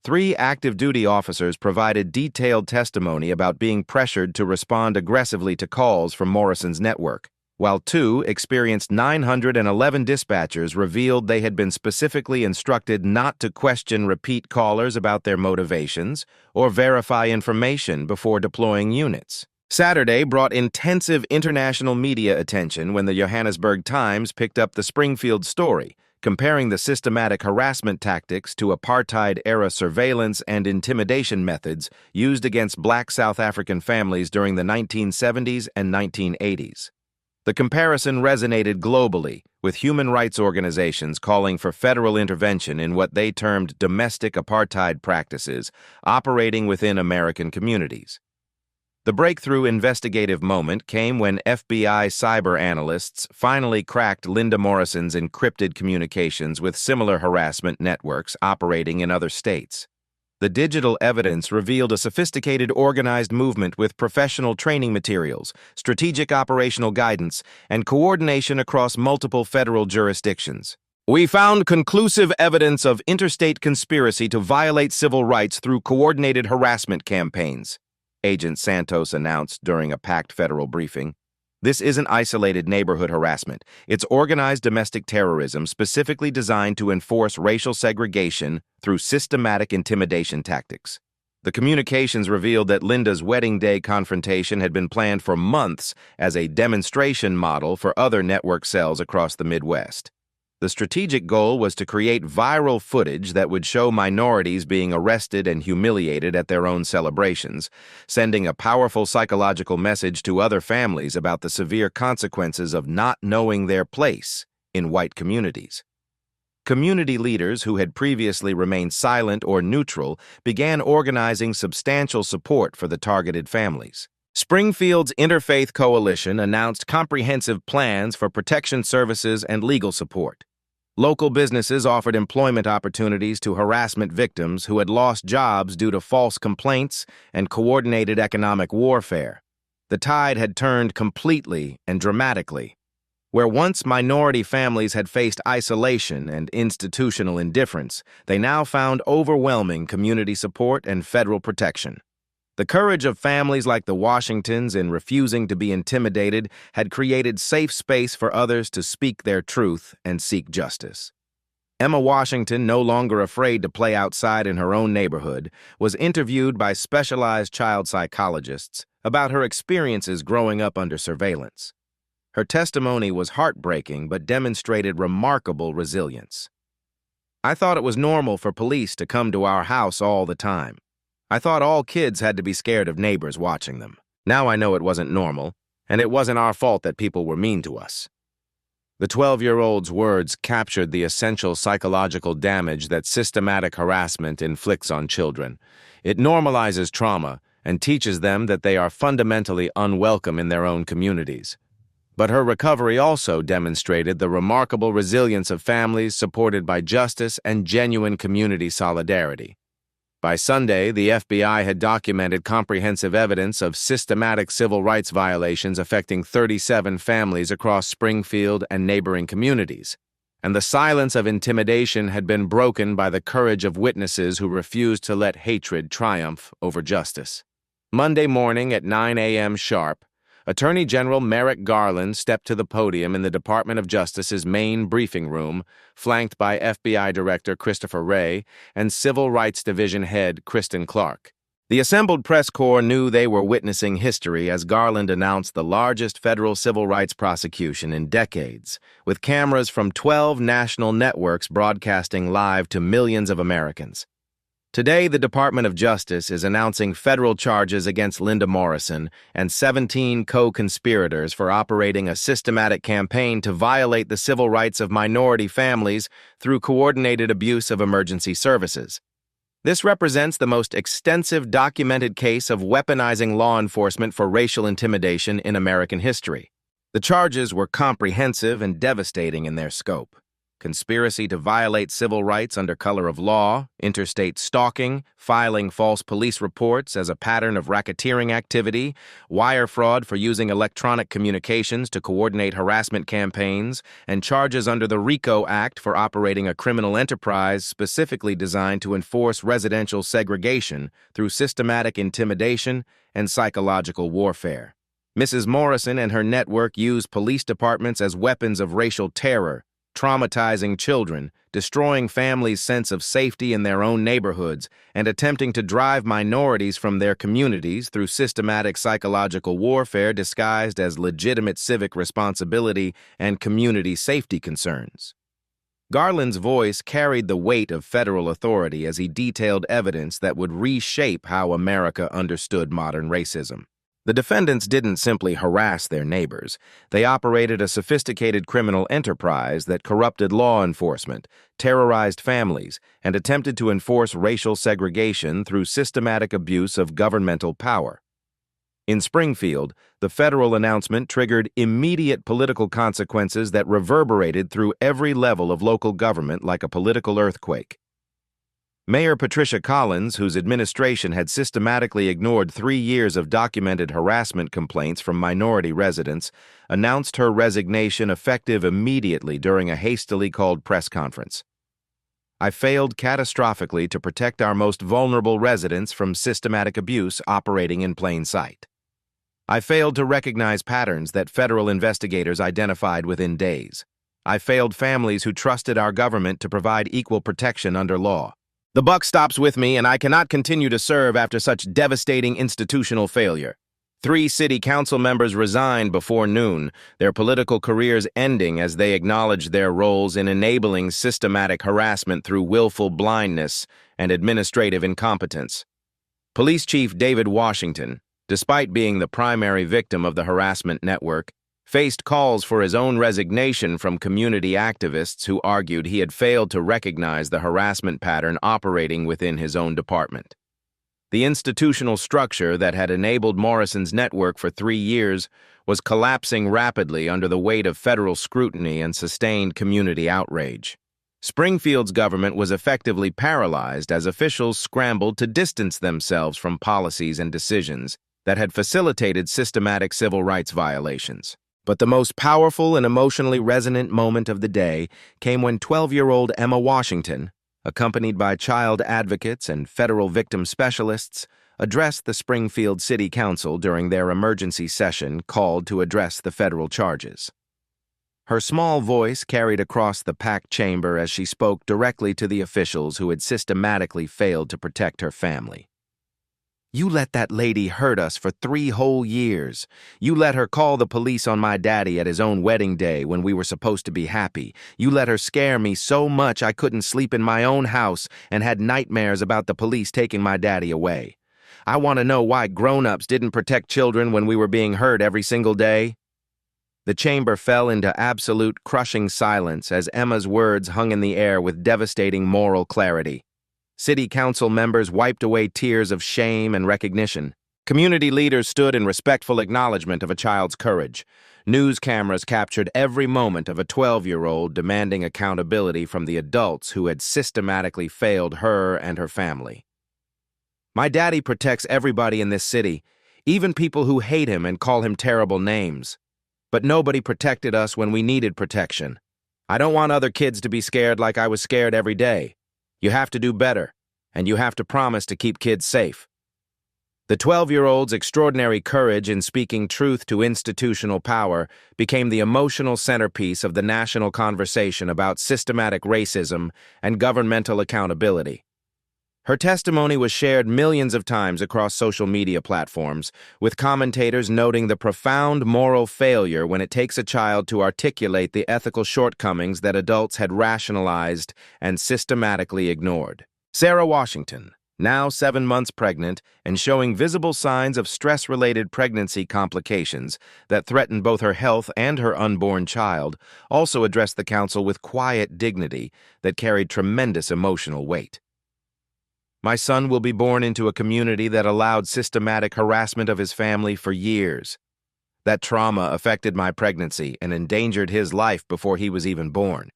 3 active duty officers provided detailed testimony about being pressured to respond aggressively to calls from Morrison's network, while 2 experienced 911 dispatchers revealed they had been specifically instructed not to question repeat callers about their motivations or verify information before deploying units. Saturday brought intensive international media attention when the Johannesburg Times picked up the Springfield story, comparing the systematic harassment tactics to apartheid-era surveillance and intimidation methods used against Black South African families during the 1970s and 1980s. The comparison resonated globally, with human rights organizations calling for federal intervention in what they termed domestic apartheid practices operating within American communities. The breakthrough investigative moment came when FBI cyber analysts finally cracked Linda Morrison's encrypted communications with similar harassment networks operating in other states. The digital evidence revealed a sophisticated organized movement with professional training materials, strategic operational guidance, and coordination across multiple federal jurisdictions. "We found conclusive evidence of interstate conspiracy to violate civil rights through coordinated harassment campaigns," Agent Santos announced during a packed federal briefing. "This isn't isolated neighborhood harassment. It's organized domestic terrorism specifically designed to enforce racial segregation through systematic intimidation tactics." The communications revealed that Linda's wedding day confrontation had been planned for months as a demonstration model for other network cells across the Midwest. The strategic goal was to create viral footage that would show minorities being arrested and humiliated at their own celebrations, sending a powerful psychological message to other families about the severe consequences of not knowing their place in white communities. Community leaders who had previously remained silent or neutral began organizing substantial support for the targeted families. Springfield's Interfaith Coalition announced comprehensive plans for protection services and legal support. Local businesses offered employment opportunities to harassment victims who had lost jobs due to false complaints and coordinated economic warfare. The tide had turned completely and dramatically. Where once minority families had faced isolation and institutional indifference, they now found overwhelming community support and federal protection. The courage of families like the Washingtons in refusing to be intimidated had created safe space for others to speak their truth and seek justice. Emma Washington, no longer afraid to play outside in her own neighborhood, was interviewed by specialized child psychologists about her experiences growing up under surveillance. Her testimony was heartbreaking but demonstrated remarkable resilience. I thought it was normal for police to come to our house all the time. I thought all kids had to be scared of neighbors watching them. Now I know it wasn't normal, and it wasn't our fault that people were mean to us. The 12-year-old's words captured the essential psychological damage that systematic harassment inflicts on children. It normalizes trauma and teaches them that they are fundamentally unwelcome in their own communities. But her recovery also demonstrated the remarkable resilience of families supported by justice and genuine community solidarity. By Sunday, the FBI had documented comprehensive evidence of systematic civil rights violations affecting 37 families across Springfield and neighboring communities, and the silence of intimidation had been broken by the courage of witnesses who refused to let hatred triumph over justice. Monday morning at 9 a.m. sharp, Attorney General Merrick Garland stepped to the podium in the Department of Justice's main briefing room, flanked by FBI Director Christopher Wray and Civil Rights Division Head Kristen Clark. The assembled press corps knew they were witnessing history as Garland announced the largest federal civil rights prosecution in decades, with cameras from 12 national networks broadcasting live to millions of Americans. Today, the Department of Justice is announcing federal charges against Linda Morrison and 17 co-conspirators for operating a systematic campaign to violate the civil rights of minority families through coordinated abuse of emergency services. This represents the most extensive documented case of weaponizing law enforcement for racial intimidation in American history. The charges were comprehensive and devastating in their scope. Conspiracy to violate civil rights under color of law, interstate stalking, filing false police reports as a pattern of racketeering activity, wire fraud for using electronic communications to coordinate harassment campaigns, and charges under the RICO Act for operating a criminal enterprise specifically designed to enforce residential segregation through systematic intimidation and psychological warfare. Mrs. Morrison and her network used police departments as weapons of racial terror, traumatizing children, destroying families' sense of safety in their own neighborhoods, and attempting to drive minorities from their communities through systematic psychological warfare disguised as legitimate civic responsibility and community safety concerns. Garland's voice carried the weight of federal authority as he detailed evidence that would reshape how America understood modern racism. The defendants didn't simply harass their neighbors. They operated a sophisticated criminal enterprise that corrupted law enforcement, terrorized families, and attempted to enforce racial segregation through systematic abuse of governmental power. In Springfield, the federal announcement triggered immediate political consequences that reverberated through every level of local government like a political earthquake. Mayor Patricia Collins, whose administration had systematically ignored 3 years of documented harassment complaints from minority residents, announced her resignation effective immediately during a hastily called press conference. I failed catastrophically to protect our most vulnerable residents from systematic abuse operating in plain sight. I failed to recognize patterns that federal investigators identified within days. I failed families who trusted our government to provide equal protection under law. The buck stops with me, and I cannot continue to serve after such devastating institutional failure. 3 city council members resigned before noon, their political careers ending as they acknowledged their roles in enabling systematic harassment through willful blindness and administrative incompetence. Police Chief David Washington, despite being the primary victim of the harassment network, faced calls for his own resignation from community activists who argued he had failed to recognize the harassment pattern operating within his own department. The institutional structure that had enabled Morrison's network for 3 years was collapsing rapidly under the weight of federal scrutiny and sustained community outrage. Springfield's government was effectively paralyzed as officials scrambled to distance themselves from policies and decisions that had facilitated systematic civil rights violations. But the most powerful and emotionally resonant moment of the day came when 12-year-old Emma Washington, accompanied by child advocates and federal victim specialists, addressed the Springfield City Council during their emergency session called to address the federal charges. Her small voice carried across the packed chamber as she spoke directly to the officials who had systematically failed to protect her family. You let that lady hurt us for 3 whole years. You let her call the police on my daddy at his own wedding day when we were supposed to be happy. You let her scare me so much I couldn't sleep in my own house and had nightmares about the police taking my daddy away. I want to know why grown-ups didn't protect children when we were being hurt every single day." The chamber fell into absolute crushing silence as Emma's words hung in the air with devastating moral clarity. City council members wiped away tears of shame and recognition. Community leaders stood in respectful acknowledgement of a child's courage. News cameras captured every moment of a 12-year-old demanding accountability from the adults who had systematically failed her and her family. "My daddy protects everybody in this city, even people who hate him and call him terrible names. But nobody protected us when we needed protection. I don't want other kids to be scared like I was scared every day. You have to do better, and you have to promise to keep kids safe." The 12-year-old's extraordinary courage in speaking truth to institutional power became the emotional centerpiece of the national conversation about systematic racism and governmental accountability. Her testimony was shared millions of times across social media platforms, with commentators noting the profound moral failure when it takes a child to articulate the ethical shortcomings that adults had rationalized and systematically ignored. Sarah Washington, now 7 months pregnant and showing visible signs of stress-related pregnancy complications that threatened both her health and her unborn child, also addressed the council with quiet dignity that carried tremendous emotional weight. "My son will be born into a community that allowed systematic harassment of his family for years. That trauma affected my pregnancy and endangered his life before he was even born.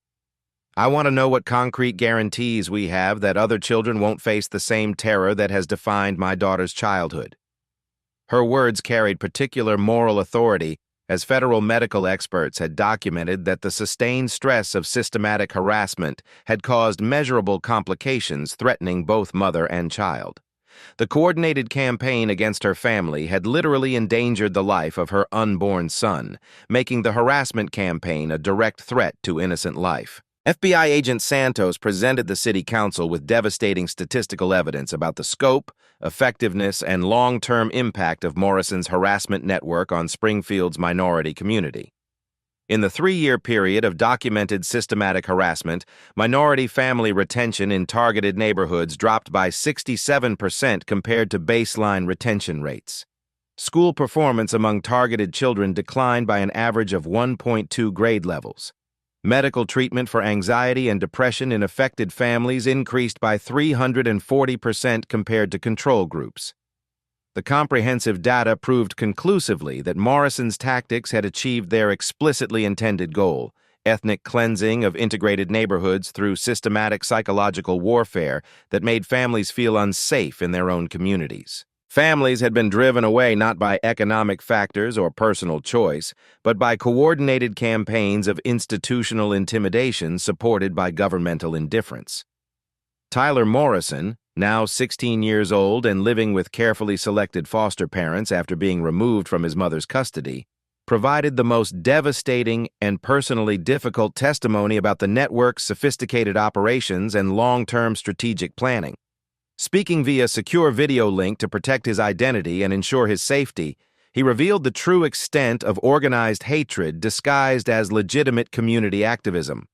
I want to know what concrete guarantees we have that other children won't face the same terror that has defined my daughter's childhood." Her words carried particular moral authority as federal medical experts had documented that the sustained stress of systematic harassment had caused measurable complications threatening both mother and child. The coordinated campaign against her family had literally endangered the life of her unborn son, making the harassment campaign a direct threat to innocent life. FBI agent Santos presented the city council with devastating statistical evidence about the scope, effectiveness, and long-term impact of Morrison's harassment network on Springfield's minority community. In the 3-year period of documented systematic harassment, minority family retention in targeted neighborhoods dropped by 67% compared to baseline retention rates. School performance among targeted children declined by an average of 1.2 grade levels. Medical treatment for anxiety and depression in affected families increased by 340% compared to control groups. The comprehensive data proved conclusively that Morrison's tactics had achieved their explicitly intended goal: ethnic cleansing of integrated neighborhoods through systematic psychological warfare that made families feel unsafe in their own communities. Families had been driven away not by economic factors or personal choice, but by coordinated campaigns of institutional intimidation supported by governmental indifference. Tyler Morrison, now 16 years old and living with carefully selected foster parents after being removed from his mother's custody, provided the most devastating and personally difficult testimony about the network's sophisticated operations and long-term strategic planning. Speaking via secure video link to protect his identity and ensure his safety, he revealed the true extent of organized hatred disguised as legitimate community activism.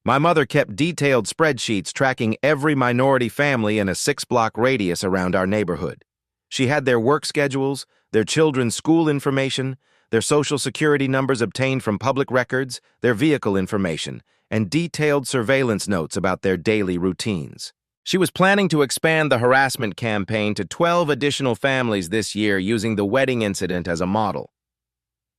"My mother kept detailed spreadsheets tracking every minority family in a 6-block radius around our neighborhood. She had their work schedules, their children's school information, their social security numbers obtained from public records, their vehicle information, and detailed surveillance notes about their daily routines. She was planning to expand the harassment campaign to 12 additional families this year using the wedding incident as a model."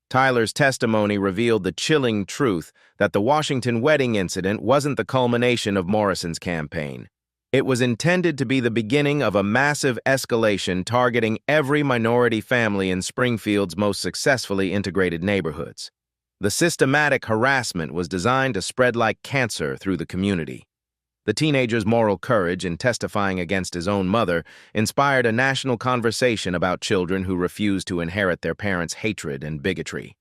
Tyler's testimony revealed the chilling truth that the Washington wedding incident wasn't the culmination of Morrison's campaign. It was intended to be the beginning of a massive escalation targeting every minority family in Springfield's most successfully integrated neighborhoods. The systematic harassment was designed to spread like cancer through the community. The teenager's moral courage in testifying against his own mother inspired a national conversation about children who refuse to inherit their parents' hatred and bigotry.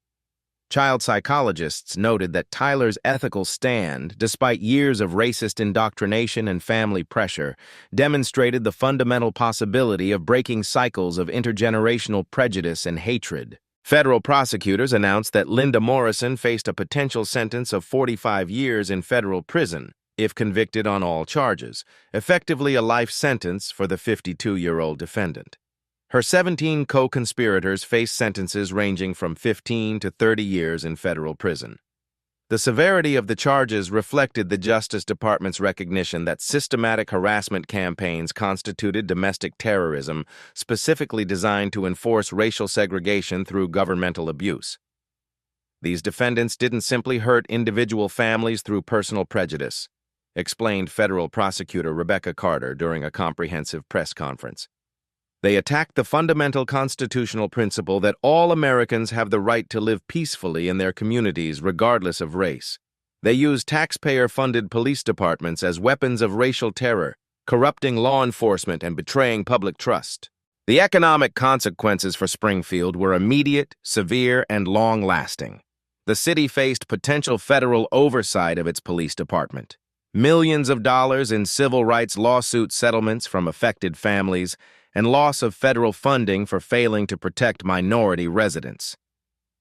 Child psychologists noted that Tyler's ethical stand, despite years of racist indoctrination and family pressure, demonstrated the fundamental possibility of breaking cycles of intergenerational prejudice and hatred. Federal prosecutors announced that Linda Morrison faced a potential sentence of 45 years in federal prison if convicted on all charges, effectively a life sentence for the 52-year-old defendant. Her 17 co-conspirators faced sentences ranging from 15 to 30 years in federal prison. The severity of the charges reflected the Justice Department's recognition that systematic harassment campaigns constituted domestic terrorism, specifically designed to enforce racial segregation through governmental abuse. These defendants didn't simply hurt individual families through personal prejudice, explained federal prosecutor Rebecca Carter during a comprehensive press conference. They attacked the fundamental constitutional principle that all Americans have the right to live peacefully in their communities regardless of race. They used taxpayer-funded police departments as weapons of racial terror, corrupting law enforcement and betraying public trust. The economic consequences for Springfield were immediate, severe, and long-lasting. The city faced potential federal oversight of its police department. Millions of dollars in civil rights lawsuit settlements from affected families, and loss of federal funding for failing to protect minority residents.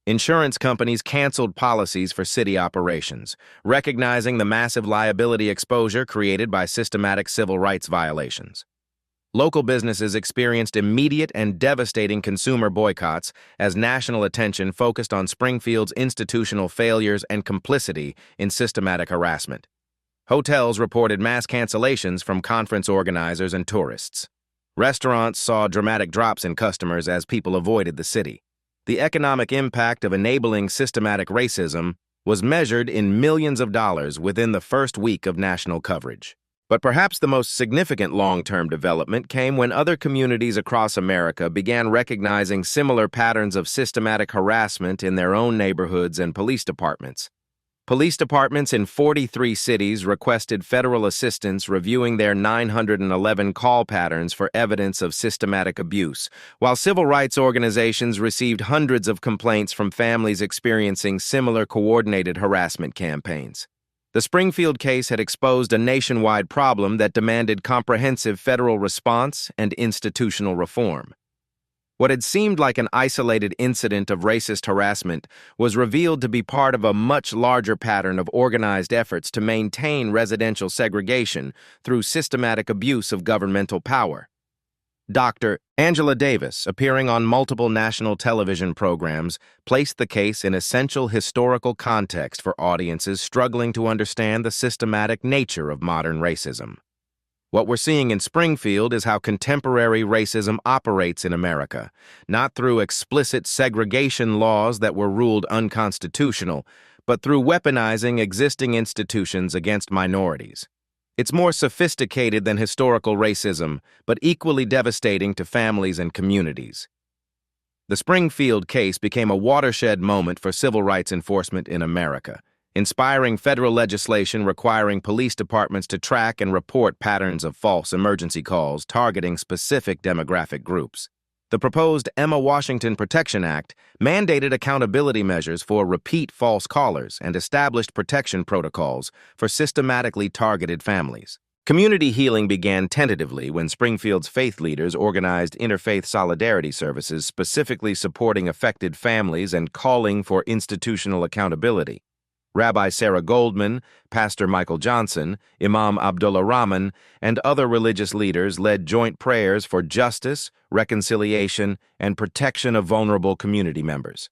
Insurance companies canceled policies for city operations, recognizing the massive liability exposure created by systematic civil rights violations. Local businesses experienced immediate and devastating consumer boycotts as national attention focused on Springfield's institutional failures and complicity in systematic harassment. Hotels reported mass cancellations from conference organizers and tourists. Restaurants saw dramatic drops in customers as people avoided the city. The economic impact of enabling systematic racism was measured in millions of dollars within the first week of national coverage. But perhaps the most significant long-term development came when other communities across America began recognizing similar patterns of systematic harassment in their own neighborhoods and police departments. Police departments in 43 cities requested federal assistance reviewing their 911 call patterns for evidence of systematic abuse, while civil rights organizations received hundreds of complaints from families experiencing similar coordinated harassment campaigns. The Springfield case had exposed a nationwide problem that demanded comprehensive federal response and institutional reform. What had seemed like an isolated incident of racist harassment was revealed to be part of a much larger pattern of organized efforts to maintain residential segregation through systematic abuse of governmental power. Dr. Angela Davis, appearing on multiple national television programs, placed the case in essential historical context for audiences struggling to understand the systematic nature of modern racism. What we're seeing in Springfield is how contemporary racism operates in America, not through explicit segregation laws that were ruled unconstitutional, but through weaponizing existing institutions against minorities. It's more sophisticated than historical racism, but equally devastating to families and communities. The Springfield case became a watershed moment for civil rights enforcement in America, inspiring federal legislation requiring police departments to track and report patterns of false emergency calls targeting specific demographic groups. The proposed Emma Washington Protection Act mandated accountability measures for repeat false callers and established protection protocols for systematically targeted families. Community healing began tentatively when Springfield's faith leaders organized interfaith solidarity services specifically supporting affected families and calling for institutional accountability. Rabbi Sarah Goldman, Pastor Michael Johnson, Imam Abdullah Rahman, and other religious leaders led joint prayers for justice, reconciliation, and protection of vulnerable community members.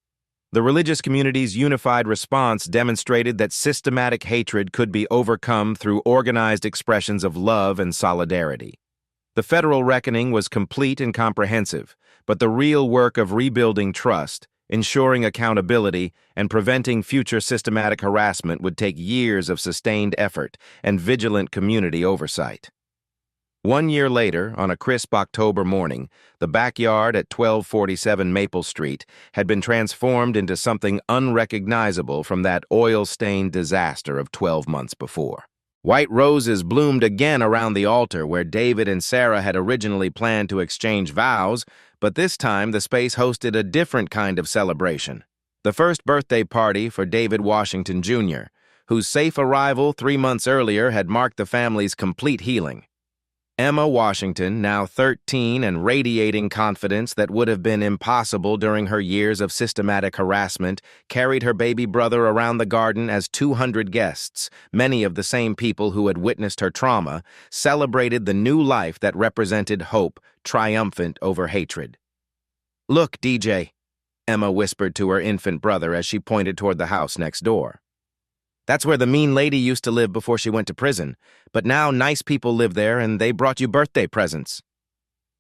The religious community's unified response demonstrated that systematic hatred could be overcome through organized expressions of love and solidarity. The federal reckoning was complete and comprehensive, but the real work of rebuilding trust, ensuring accountability, and preventing future systematic harassment would take years of sustained effort and vigilant community oversight. 1 year later, on a crisp October morning, the backyard at 1247 Maple Street had been transformed into something unrecognizable from that oil-stained disaster of 12 months before. White roses bloomed again around the altar where David and Sarah had originally planned to exchange vows, but this time the space hosted a different kind of celebration. The first birthday party for David Washington, Jr., whose safe arrival 3 months earlier had marked the family's complete healing. Emma Washington, now 13 and radiating confidence that would have been impossible during her years of systematic harassment, carried her baby brother around the garden as 200 guests, many of the same people who had witnessed her trauma, celebrated the new life that represented hope, triumphant over hatred. "Look, DJ," Emma whispered to her infant brother as she pointed toward the house next door. "That's where the mean lady used to live before she went to prison, but now nice people live there and they brought you birthday presents."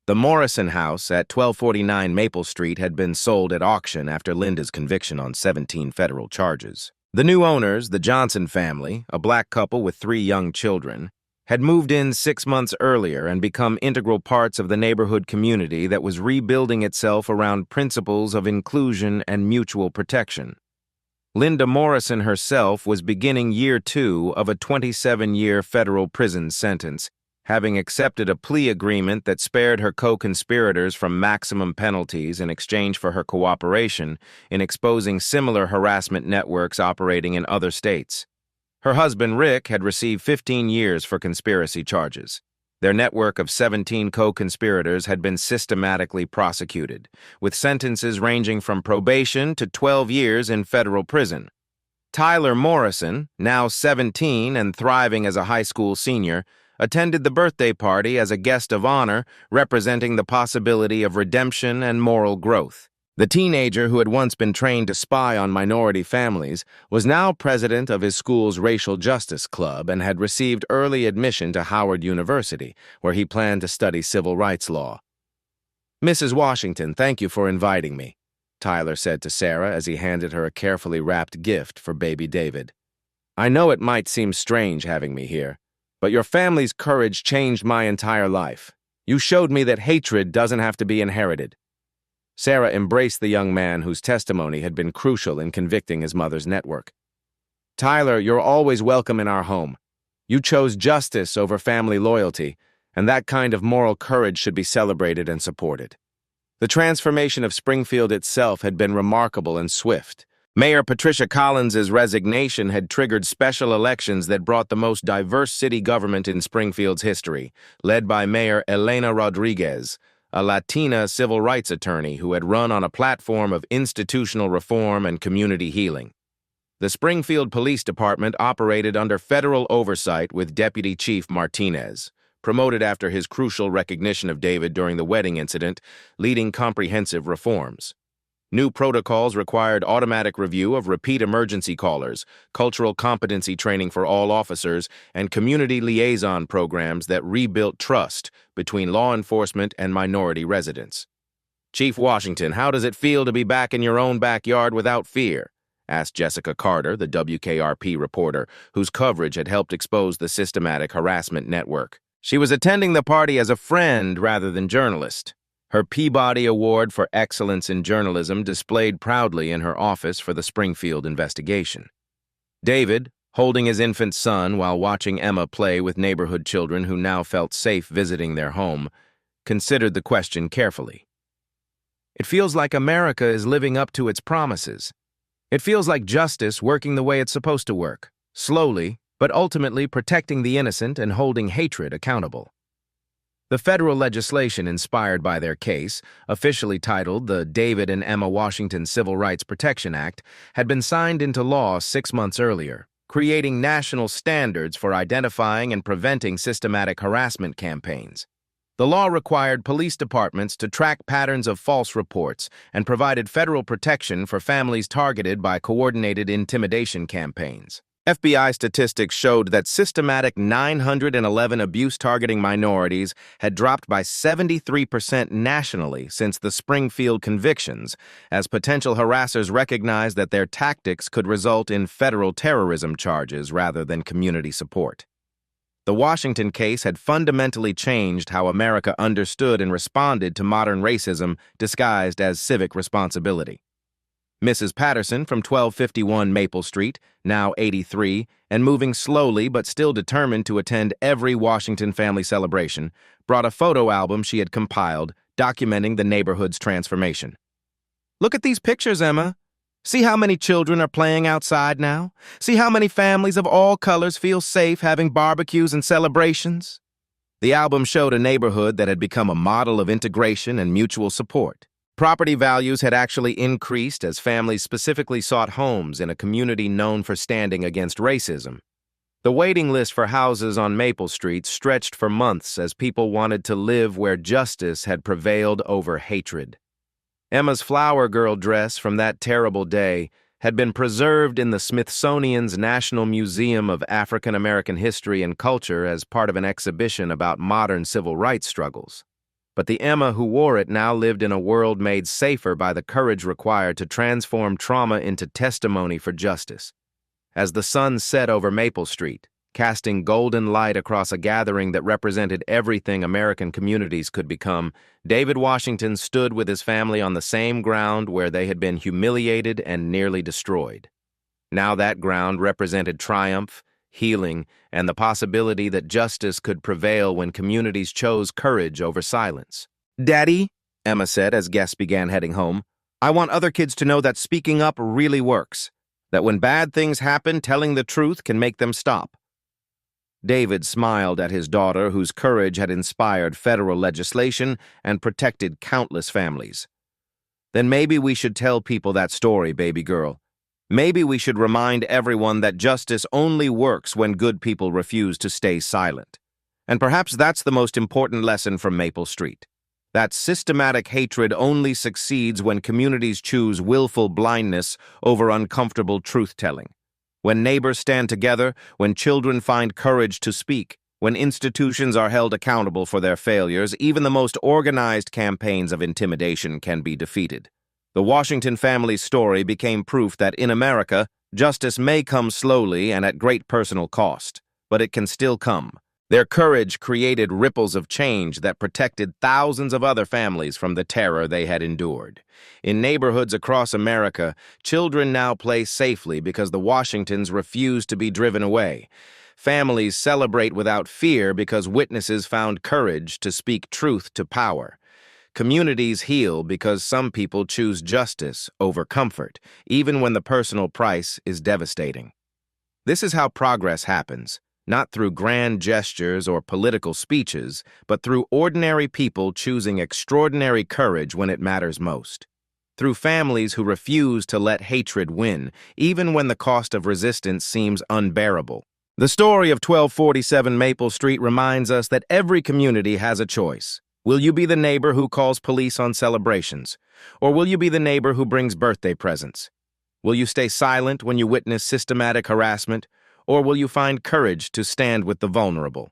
The Morrison house at 1249 Maple Street had been sold at auction after Linda's conviction on 17 federal charges. The new owners, the Johnson family, a black couple with 3 young children, had moved in 6 months earlier and become integral parts of the neighborhood community that was rebuilding itself around principles of inclusion and mutual protection. Linda Morrison herself was beginning year 2 of a 27-year federal prison sentence, having accepted a plea agreement that spared her co-conspirators from maximum penalties in exchange for her cooperation in exposing similar harassment networks operating in other states. Her husband, Rick, had received 15 years for conspiracy charges. Their network of 17 co-conspirators had been systematically prosecuted, with sentences ranging from probation to 12 years in federal prison. Tyler Morrison, now 17 and thriving as a high school senior, attended the birthday party as a guest of honor, representing the possibility of redemption and moral growth. The teenager who had once been trained to spy on minority families was now president of his school's Racial Justice Club and had received early admission to Howard University, where he planned to study civil rights law. "Mrs. Washington, thank you for inviting me," Tyler said to Sarah as he handed her a carefully wrapped gift for baby David. "I know it might seem strange having me here, but your family's courage changed my entire life. You showed me that hatred doesn't have to be inherited." Sarah embraced the young man whose testimony had been crucial in convicting his mother's network. "Tyler, you're always welcome in our home. You chose justice over family loyalty, and that kind of moral courage should be celebrated and supported." The transformation of Springfield itself had been remarkable and swift. Mayor Patricia Collins's resignation had triggered special elections that brought the most diverse city government in Springfield's history, led by Mayor Elena Rodriguez, a Latina civil rights attorney who had run on a platform of institutional reform and community healing. The Springfield Police Department operated under federal oversight with Deputy Chief Martinez, promoted after his crucial recognition of David during the wedding incident, leading comprehensive reforms. New protocols required automatic review of repeat emergency callers, cultural competency training for all officers, and community liaison programs that rebuilt trust between law enforcement and minority residents. "Chief Washington, how does it feel to be back in your own backyard without fear?" asked Jessica Carter, the WKRP reporter, whose coverage had helped expose the systematic harassment network. She was attending the party as a friend rather than journalist. Her Peabody Award for Excellence in Journalism displayed proudly in her office for the Springfield investigation. David, holding his infant son while watching Emma play with neighborhood children who now felt safe visiting their home, considered the question carefully. "It feels like America is living up to its promises. It feels like justice working the way it's supposed to work, slowly, but ultimately protecting the innocent and holding hatred accountable." The federal legislation inspired by their case, officially titled the David and Emma Washington Civil Rights Protection Act, had been signed into law 6 months earlier, creating national standards for identifying and preventing systematic harassment campaigns. The law required police departments to track patterns of false reports and provided federal protection for families targeted by coordinated intimidation campaigns. FBI statistics showed that systematic 911 abuse targeting minorities had dropped by 73% nationally since the Springfield convictions, as potential harassers recognized that their tactics could result in federal terrorism charges rather than community support. The Washington case had fundamentally changed how America understood and responded to modern racism disguised as civic responsibility. Mrs. Patterson from 1251 Maple Street, now 83, and moving slowly but still determined to attend every Washington family celebration, brought a photo album she had compiled documenting the neighborhood's transformation. "Look at these pictures, Emma," See how many children are playing outside now? See how many families of all colors feel safe having barbecues and celebrations? The album showed a neighborhood that had become a model of integration and mutual support. Property values had actually increased as families specifically sought homes in a community known for standing against racism. The waiting list for houses on Maple Street stretched for months as people wanted to live where justice had prevailed over hatred. Emma's flower girl dress from that terrible day had been preserved in the Smithsonian's National Museum of African American History and Culture as part of an exhibition about modern civil rights struggles. But the Emma who wore it now lived in a world made safer by the courage required to transform trauma into testimony for justice. As the sun set over Maple Street, casting golden light across a gathering that represented everything American communities could become, David Washington stood with his family on the same ground where they had been humiliated and nearly destroyed. Now that ground represented triumph, healing, and the possibility that justice could prevail when communities chose courage over silence. "Daddy," Emma said as guests began heading home, "I want other kids to know that speaking up really works, that when bad things happen, telling the truth can make them stop." David smiled at his daughter, whose courage had inspired federal legislation and protected countless families. "Then maybe we should tell people that story, baby girl. Maybe we should remind everyone that justice only works when good people refuse to stay silent. And perhaps that's the most important lesson from Maple Street. That systematic hatred only succeeds when communities choose willful blindness over uncomfortable truth-telling. When neighbors stand together, when children find courage to speak, when institutions are held accountable for their failures, even the most organized campaigns of intimidation can be defeated. The Washington family's story became proof that in America, justice may come slowly and at great personal cost, but it can still come. Their courage created ripples of change that protected thousands of other families from the terror they had endured. In neighborhoods across America, children now play safely because the Washingtons refuse to be driven away. Families celebrate without fear because witnesses found courage to speak truth to power. Communities heal because some people choose justice over comfort, even when the personal price is devastating. This is how progress happens. Not through grand gestures or political speeches, but through ordinary people choosing extraordinary courage when it matters most. Through families who refuse to let hatred win, even when the cost of resistance seems unbearable. The story of 1247 Maple Street reminds us that every community has a choice. Will you be the neighbor who calls police on celebrations? Or will you be the neighbor who brings birthday presents? Will you stay silent when you witness systematic harassment? Or will you find courage to stand with the vulnerable?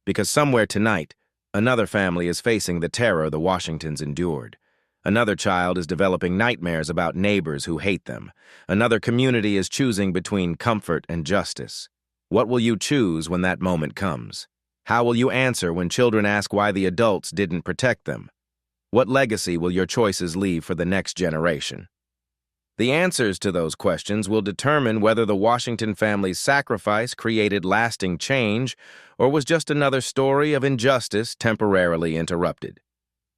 Because somewhere tonight, another family is facing the terror the Washingtons endured. Another child is developing nightmares about neighbors who hate them. Another community is choosing between comfort and justice. What will you choose when that moment comes? How will you answer when children ask why the adults didn't protect them? What legacy will your choices leave for the next generation? The answers to those questions will determine whether the Washington family's sacrifice created lasting change or was just another story of injustice temporarily interrupted.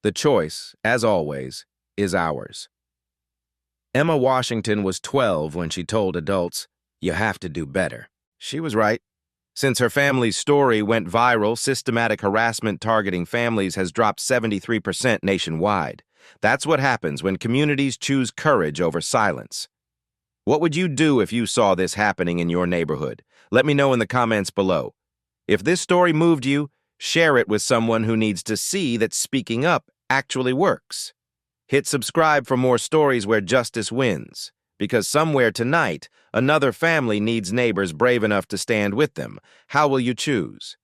The choice, as always, is ours. Emma Washington was 12 when she told adults, "You have to do better." She was right. Since her family's story went viral, systematic harassment targeting families has dropped 73% nationwide. That's what happens when communities choose courage over silence. What would you do if you saw this happening in your neighborhood? Let me know in the comments below. If this story moved you, share it with someone who needs to see that speaking up actually works. Hit subscribe for more stories where justice wins, because somewhere tonight, another family needs neighbors brave enough to stand with them. How will you choose?